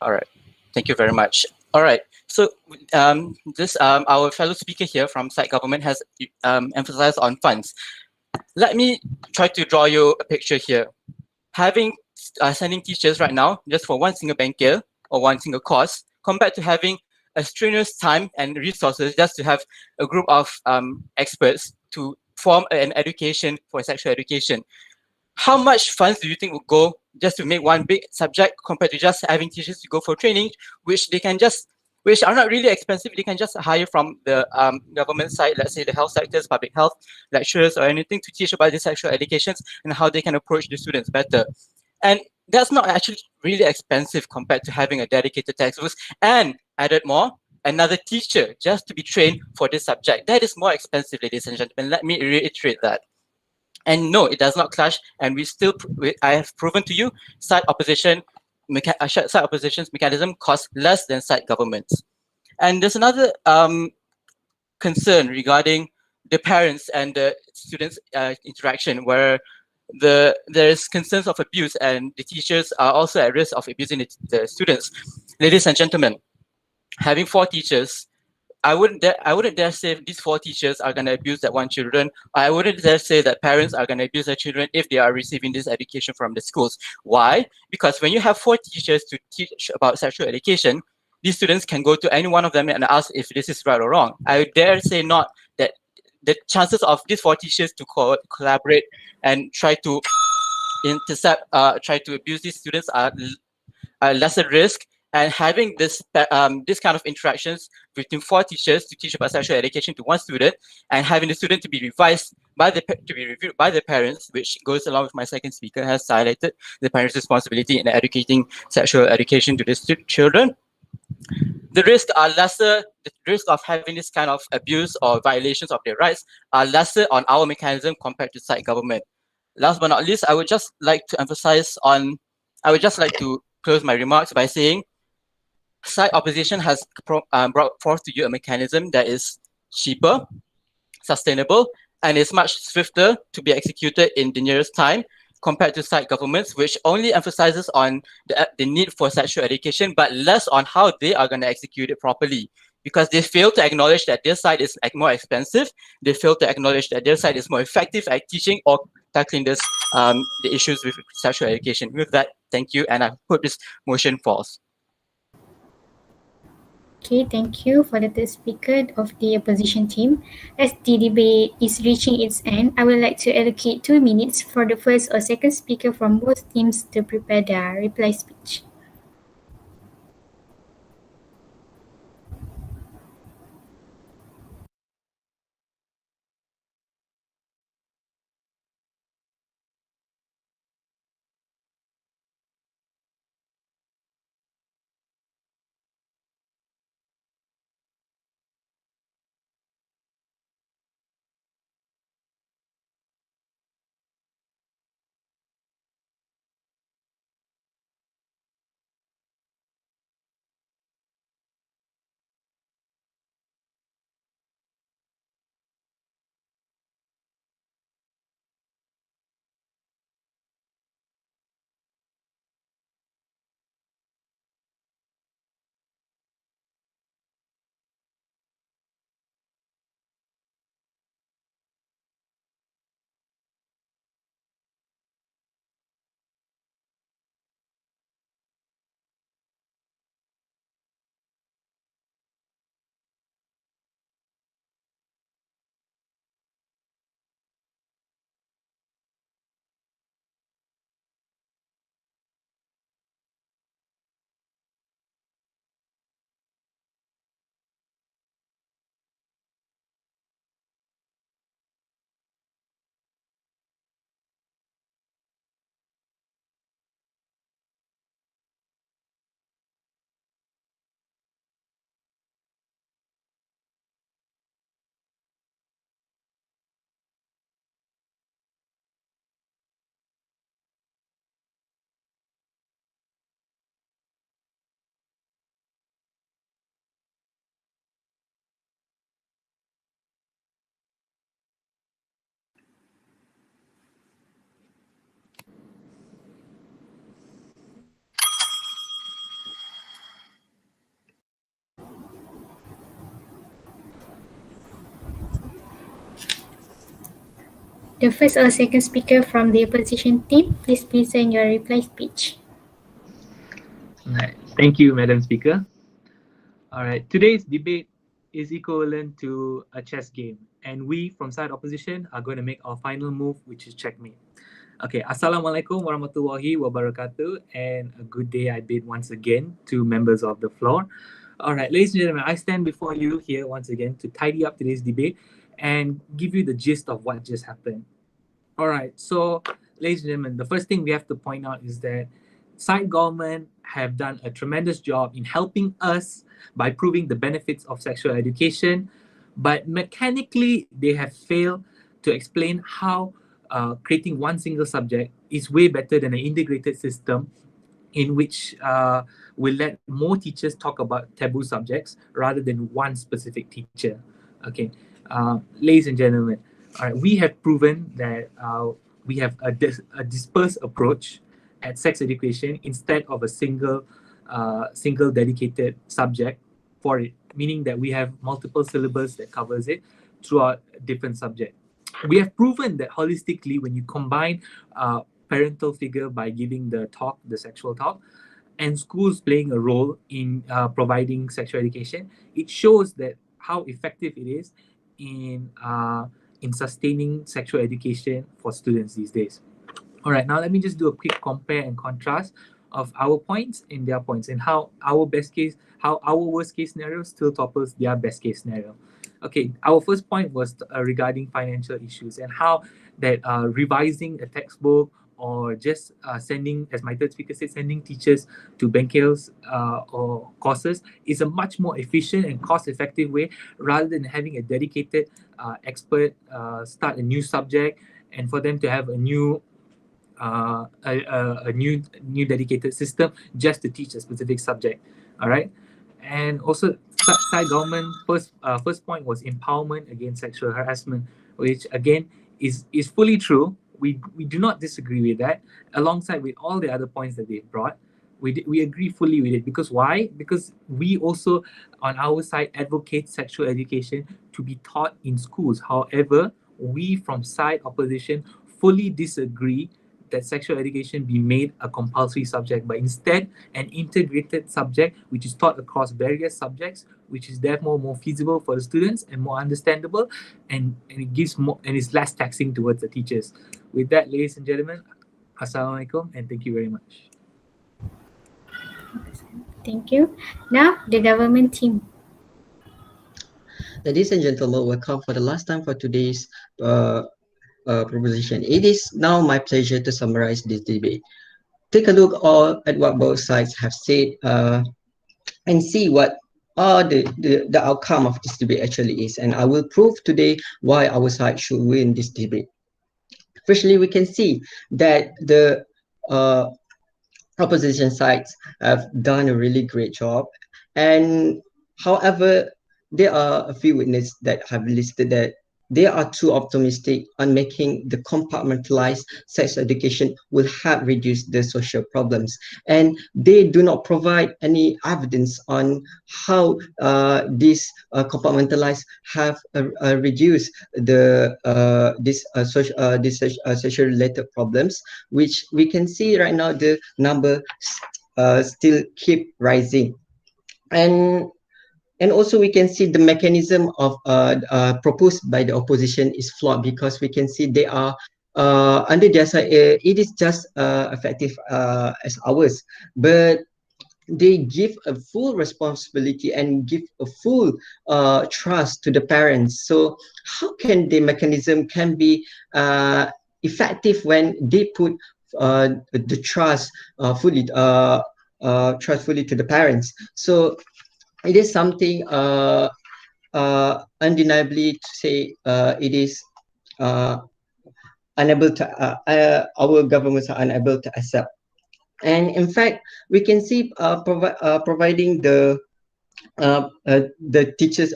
I: All right. Thank you very much. All right. So our fellow speaker here from site government has emphasized on funds. Let me try to draw you a picture here. Sending teachers right now just for one single bengkel or one single course, compared to having a strenuous time and resources just to have a group of experts to form an education for sexual education. How much funds do you think will go just to make one big subject compared to just having teachers to go for training, which are not really expensive? They can just hire from the government side, let's say the health sectors, public health lecturers or anything, to teach about the sexual educations and how they can approach the students better. And that's not actually really expensive compared to having a dedicated textbooks and added more, another teacher just to be trained for this subject. That is more expensive, ladies and gentlemen. Let me reiterate that. And no, it does not clash. And I have proven to you, side opposition side opposition's mechanism costs less than side governments. And there's another concern regarding the parents and the students' interaction, where there's concerns of abuse, and the teachers are also at risk of abusing the students. Ladies and gentlemen, having 4 teachers, I wouldn't dare say these 4 teachers are going to abuse that one children. I wouldn't dare say that parents are going to abuse their children if they are receiving this education from the schools. Why? Because when you have 4 teachers to teach about sexual education, these students can go to any one of them and ask if this is right or wrong. I would dare say not that the chances of these 4 teachers to collaborate and try to intercept, try to abuse these students are lesser risk. And having this kind of interactions between 4 teachers to teach about sexual education to one student, and having the student to be revised reviewed by the parents, which goes along with my second speaker, has highlighted the parents' responsibility in educating sexual education to the children. The risks are lesser. The risk of having this kind of abuse or violations of their rights are lesser on our mechanism compared to side government. Last but not least, I would just like to close my remarks by saying side opposition has brought forth to you a mechanism that is cheaper, sustainable, and is much swifter to be executed in the nearest time compared to side governments, which only emphasizes on the need for sexual education, but less on how they are going to execute it properly. Because they fail to acknowledge that their side is more expensive, they fail to acknowledge that their side is more effective at teaching or tackling the issues with sexual education. With that, thank you, and I hope this motion falls.
A: Okay, thank you for the third speaker of the opposition team. As the debate is reaching its end, I would like to allocate 2 minutes for the first or second speaker from both teams to prepare their reply speech. The first or second speaker from the opposition team, please present your reply speech.
E: Right. Thank you, Madam Speaker. All right. Today's debate is equivalent to a chess game, and we from side opposition are going to make our final move, which is checkmate. Okay. Assalamualaikum warahmatullahi wabarakatuh, and a good day I bid once again to members of the floor. All right, ladies and gentlemen, I stand before you here once again to tidy up today's debate and give you the gist of what just happened. All right, so ladies and gentlemen, the first thing we have to point out is that side government have done a tremendous job in helping us by proving the benefits of sexual education, but mechanically they have failed to explain how creating one single subject is way better than an integrated system in which will let more teachers talk about taboo subjects rather than one specific teacher. Okay, ladies and gentlemen, all right, we have proven that we have a dispersed approach at sex education instead of a single dedicated subject for it, meaning that we have multiple syllabus that covers it throughout different subjects. We have proven that holistically, when you combine parental figure by giving the talk, the sexual talk, and schools playing a role in providing sexual education, it shows that how effective it is in sustaining sexual education for students these days. All right, now let me just do a quick compare and contrast of our points and their points, and how our worst case scenario still topples their best case scenario. Okay, our first point was regarding financial issues and how that revising a textbook or just sending, as my third speaker said, sending teachers to Benkel's or courses is a much more efficient and cost-effective way rather than having a dedicated expert start a new subject and for them to have a new dedicated system just to teach a specific subject. All right, and also side government first point was empowerment against sexual harassment, which again is fully true. We do not disagree with that. Alongside with all the other points that they've brought, we agree fully with it. Because why? Because we also on our side advocate sexual education to be taught in schools. However, we from side opposition fully disagree that sexual education be made a compulsory subject, but instead an integrated subject which is taught across various subjects, which is therefore more feasible for the students and more understandable, and it gives more and is less taxing towards the teachers. With that, ladies and gentlemen, Assalamualaikum and thank you very much.
A: Thank you. Now the government team.
G: Ladies and gentlemen, welcome for the last time for today's proposition. It is now my pleasure to summarize this debate. Take a look at what both sides have said and see what the outcome of this debate actually is. And I will prove today why our side should win this debate. Firstly, we can see that the opposition sides have done a really great job. And however, there are a few witnesses that have listed that they are too optimistic on making the compartmentalized sex education will help reduce the social problems. And they do not provide any evidence on how this compartmentalized have reduced the social related problems, which we can see right now the number still keep rising. And also we can see the mechanism of proposed by the opposition is flawed, because we can see they are under their side, it is just effective as ours, but they give a full responsibility and give a full trust to the parents. So how can the mechanism can be effective when they put the trust fully to the parents? So it is something undeniably to say it is unable to our governments are unable to accept. And in fact, we can see providing the teachers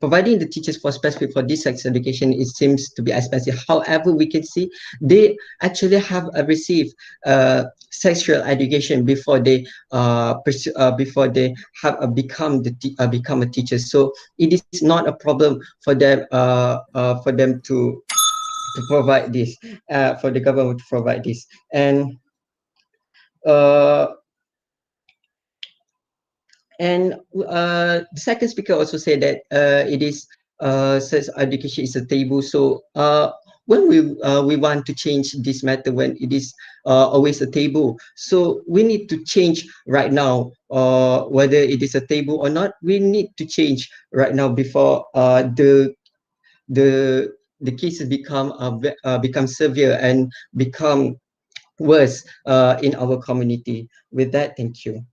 G: providing the teachers for specific for this sex education, it seems to be expensive. However, we can see they actually have received sexual education before they before they have become a teacher. So it is not a problem for them to provide this, for the government to provide this. And the second speaker also said that it is sex education is a taboo. So when we want to change this matter, when it is always a taboo, so we need to change right now. Whether it is a taboo or not, we need to change right now before the cases become severe and become worse in our community. With that, thank you.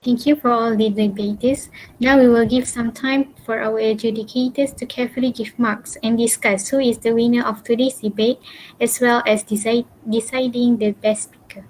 A: Thank you for all the debaters. Now we will give some time for our adjudicators to carefully give marks and discuss who is the winner of today's debate, as well as deciding the best speaker.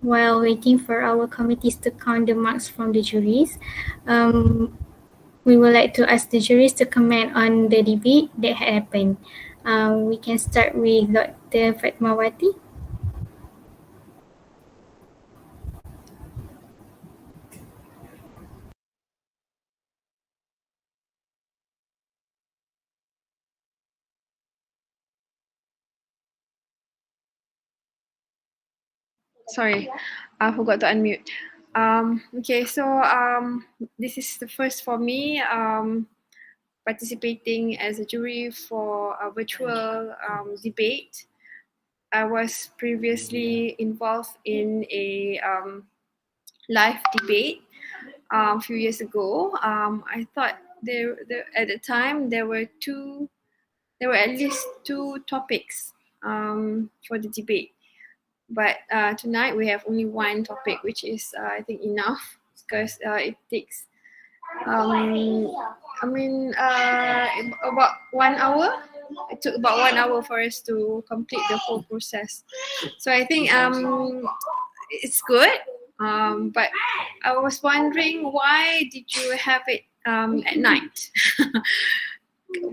A: while waiting for our committees to count the marks from the juries, we would like to ask the juries to comment on the debate that happened. We can start with Dr. Fatmawati.
J: Sorry, I forgot to unmute. Okay, so this is the first for me participating as a jury for a virtual debate. I was previously involved in a live debate a few years ago. I thought at the time there were at least two topics for the debate. But tonight we have only one topic, which is I think enough because it takes about 1 hour. It took about 1 hour for us to complete the whole process. So I think it's good. But I was wondering, why did you have it at night?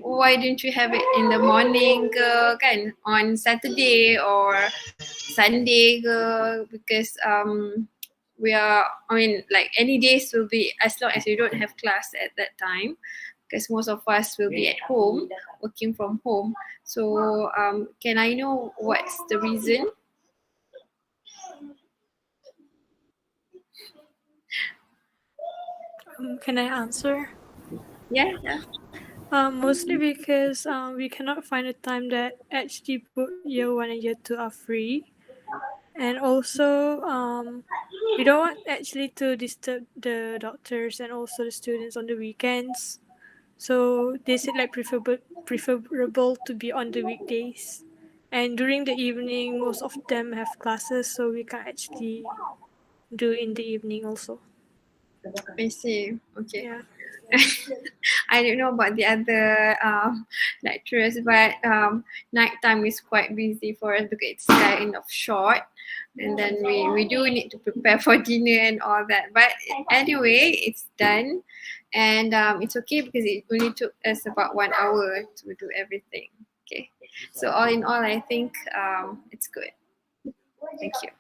J: Why didn't you have it in the morning ke, kan, on Saturday or Sunday ke? Because like any days will be, as long as you don't have class at that time, because most of us will be at home working from home. So can I know what's the reason?
K: Can I answer?
J: Yeah.
K: Mostly because we cannot find a time that actually both year 1 and year 2 are free. And also we don't want actually to disturb the doctors and also the students on the weekends. So they said like preferable to be on the weekdays. And during the evening, most of them have classes, so we can actually do in the evening also.
J: I see. Okay.
K: Yeah.
J: I don't know about the other lecturers, but nighttime is quite busy for us because it's kind of short, and then we do need to prepare for dinner and all that. But anyway, it's done, and it's okay because it only took us about 1 hour to do everything. Okay, so all in all, I think it's good. Thank you.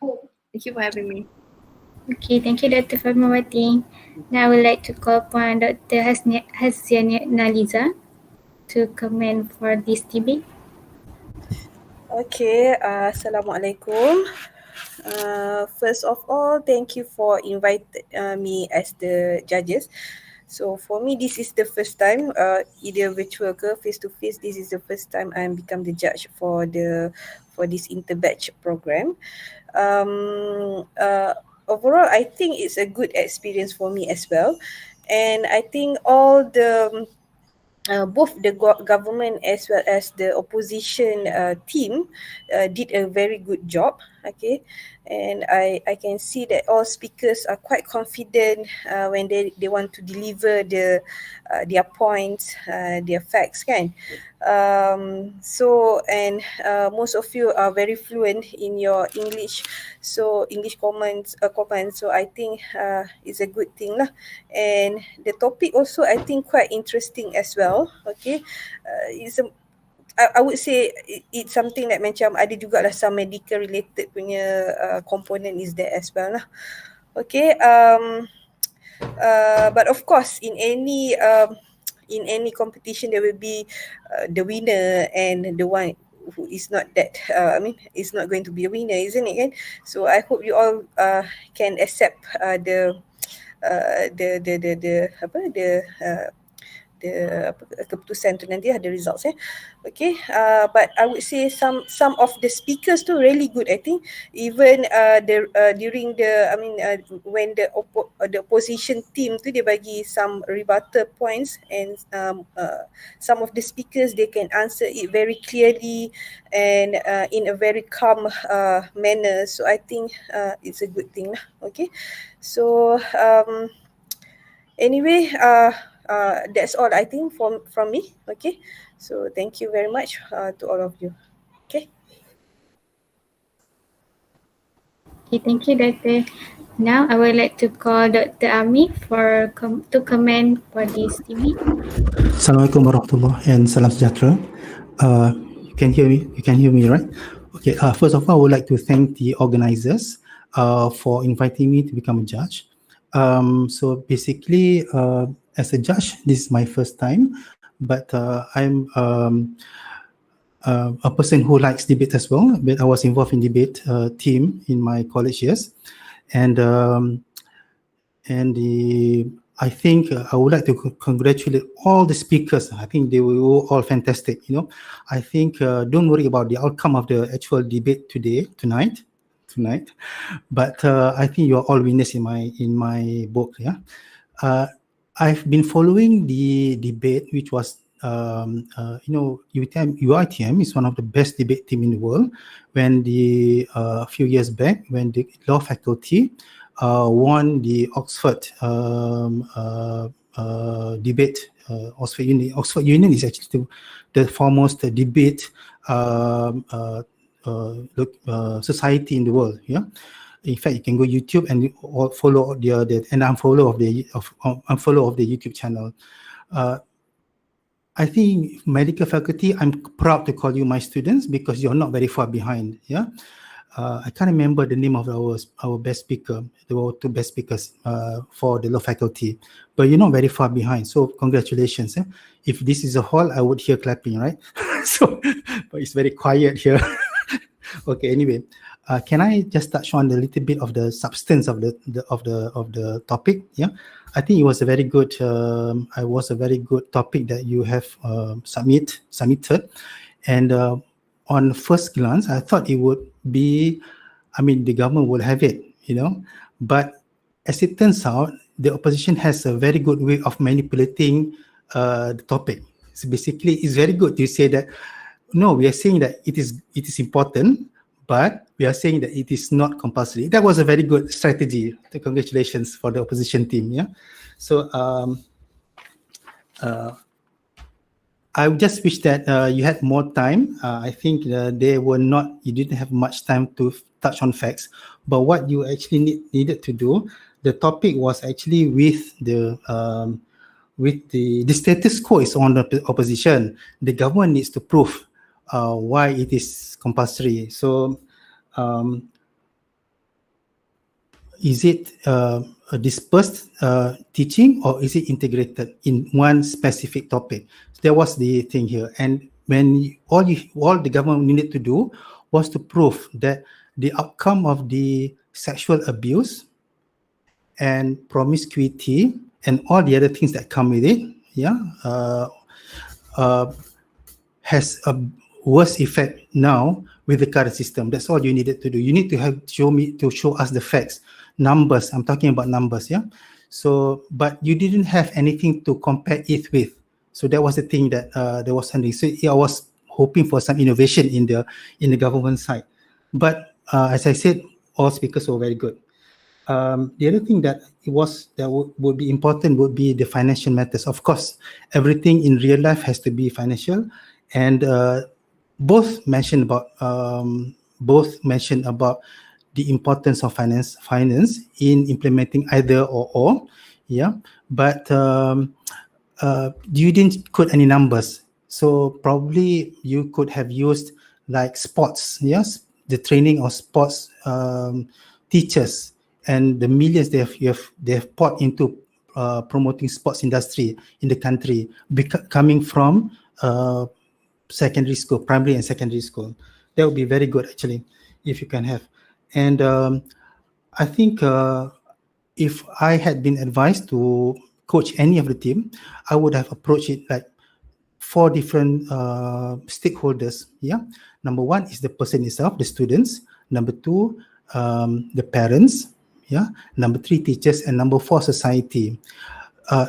J: Thank you for having me.
A: Okay, thank you, Dr. Fatmawati. Now I would like to call upon Dr. Hasziana Liza to comment for this debate.
L: Okay, Assalamualaikum. First of all, thank you for inviting me as the judges. So for me, this is the first time, either virtual ke face to face. This is the first time I become the judge for this interbatch program. Overall, I think it's a good experience for me as well, and I think all the both the government as well as the opposition team did a very good job. Okay, and I can see that all speakers are quite confident when they want to deliver their points, their facts, kan. So and most of you are very fluent in your English, so English comments. So I think it's a good thing lah. And the topic also I think quite interesting as well. Okay, it's I would say it's something that macam ada jugalah some medical related punya component is there as well lah. Okay, but of course in any competition there will be the winner and the one who is not that is not going to be a winner, isn't it kan? So I hope you all can accept the keputusan tu nanti ada results okay. But I would say some of the speakers tu really good. I think even during the when the opposition team tu dia bagi some rebuttal points, and some of the speakers they can answer it very clearly and in a very calm manner. So I think it's a good thing lah. Okay, so anyway, that's all I think from me. Okay, so thank you very much to all of you. Okay.
A: Okay, thank you, Doctor. Now I would like to call Dr. Ami to comment for this debate.
C: Assalamualaikum warahmatullahi and salam sejahtera. You can hear me. You can hear me, right? Okay. First of all, I would like to thank the organizers for inviting me to become a judge. So basically, as a judge, this is my first time, but I'm a person who likes debate as well. But I was involved in debate team in my college years, and I think I would like to congratulate all the speakers. I think they were all fantastic. I think don't worry about the outcome of the actual debate tonight. But I think you are all winners in my book. Yeah, I've been following the debate, which was UITM is one of the best debate team in the world. When a few years back, when the law faculty won the Oxford debate. Oxford Union is actually the foremost debate society in the world. Yeah, in fact, you can go YouTube and follow and unfollow of the YouTube channel. I think medical faculty, I'm proud to call you my students because you're not very far behind. Yeah. I can't remember the name of our best speaker. There were two best speakers for the law faculty, but you're not very far behind. So congratulations. If this is a hall, I would hear clapping, right? But it's very quiet here. Okay. Anyway, can I just touch on a little bit of the substance of the topic? Yeah, I think it was a very good. Topic that you have submitted, and on first glance, I thought it would be, the government would have it, but as it turns out, the opposition has a very good way of manipulating the topic. So basically, it's very good to say that, no, we are saying that it is important, but we are saying that it is not compulsory. That was a very good strategy. Congratulations for the opposition team. Yeah. So I just wish that you had more time. I think you didn't have much time to touch on facts, but what you actually needed to do, the topic was actually with the status quo is on the opposition. The government needs to prove why it is compulsory. So is it a dispersed teaching, or is it integrated in one specific topic? That was the thing here. And when all the government needed to do was to prove that the outcome of the sexual abuse and promiscuity and all the other things that come with it, has a worse effect now with the current system. That's all you needed to do. You need to show us the facts, numbers. I'm talking about numbers, yeah. So, but you didn't have anything to compare it with. So that was the thing that there was something. So I was hoping for some innovation in the government side. But as I said, all speakers were very good. The other thing that would be important would be the financial matters. Of course, everything in real life has to be financial, and both mentioned about the importance of finance in implementing either or. Yeah, but you didn't quote any numbers, so probably you could have used like sports. Yes, the training of sports teachers and the millions they have poured into promoting sports industry in the country, coming from secondary school, primary and secondary school. That would be very good actually, if you can have. And I think if I had been advised to coach any of the team, I would have approached it like 4 different stakeholders. Yeah. Number 1 is the person itself, the students. Number 2, the parents. Yeah. Number 3, teachers, and number 4, society.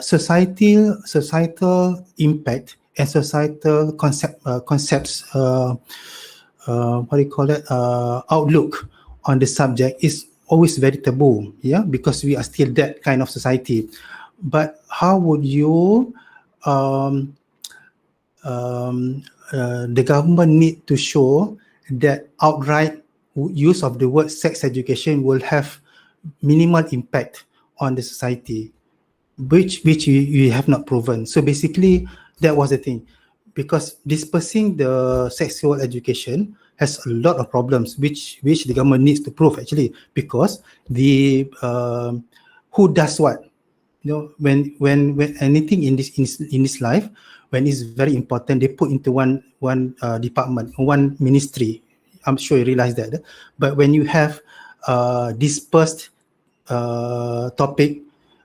C: Societal impact and societal concepts. Outlook on the subject is always very taboo. Yeah, because we are still that kind of society. But how would you? The government need to show that outright use of the word sex education will have minimal impact on the society, which you have not proven. So basically, that was the thing, because dispersing the sexual education has a lot of problems, which the government needs to prove actually, because the who does what, you know, when anything in this life, when it's very important, they put into one department, one ministry. I'm sure you realize that. But when you have dispersed topic,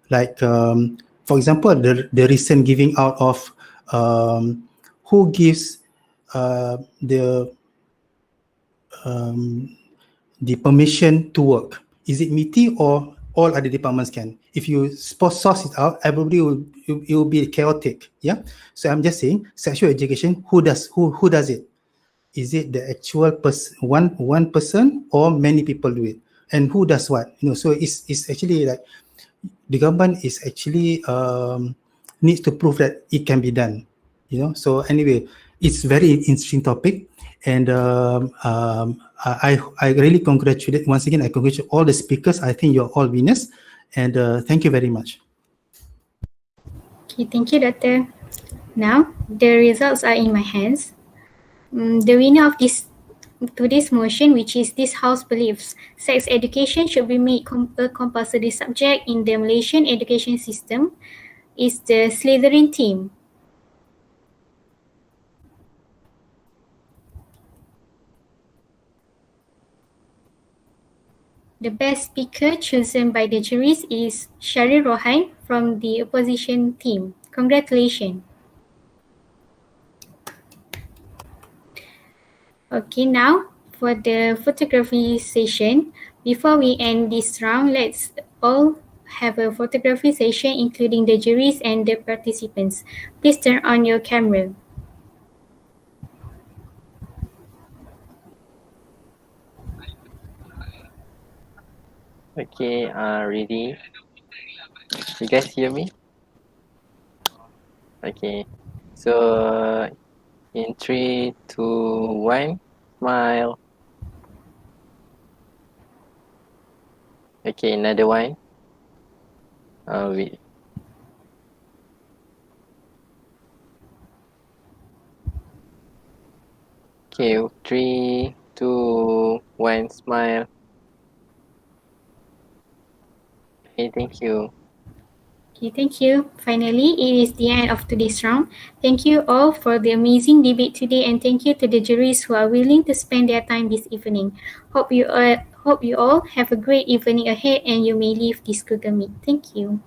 C: like for example, the recent giving out of who gives the permission to work, is it MITI or all other departments can? If you source it out, everybody will be chaotic. Yeah. So I'm just saying, sexual education, who does it? Is it the actual one person, or many people do it? And who does what? You know, so it's actually like the government is actually needs to prove that it can be done. You know. So anyway, it's very interesting topic, and I really congratulate once again. I congratulate all the speakers. I think you're all winners, and thank you very much.
A: Okay, thank you, Doctor. Now the results are in my hands. The winner of today's motion, which is this House believes sex education should be made a compulsory subject in the Malaysian education system, is the Slytherin team. The best speaker chosen by the juries is Syaril Rohan from the opposition team. Congratulations. Okay, now for the photography session. Before we end this round, let's all have a photography session including the juries and the participants. Please turn on your camera.
M: Okay, ready? You guys hear me? Okay, so in 3, 2, 1, smile. Okay, another one. Wait. Okay, 3, 2, 1, smile. Okay, thank you.
A: Okay, thank you. Finally, it is the end of today's round. Thank you all for the amazing debate today, and thank you to the juries who are willing to spend their time this evening. Hope you all have a great evening ahead, and you may leave this Google Meet. Thank you.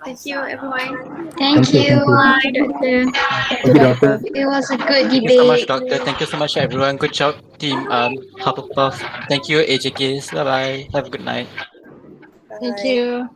D: Thank you, everyone.
A: Thank you, Doctor.
C: Thank you, Doctor.
D: It was a good
I: Thank you so much,
D: debate.
I: Doctor. Thank you so much, everyone. Good job, team Hufflepuff. Thank you, AJKs. Bye-bye. Have a good night.
D: Thank you.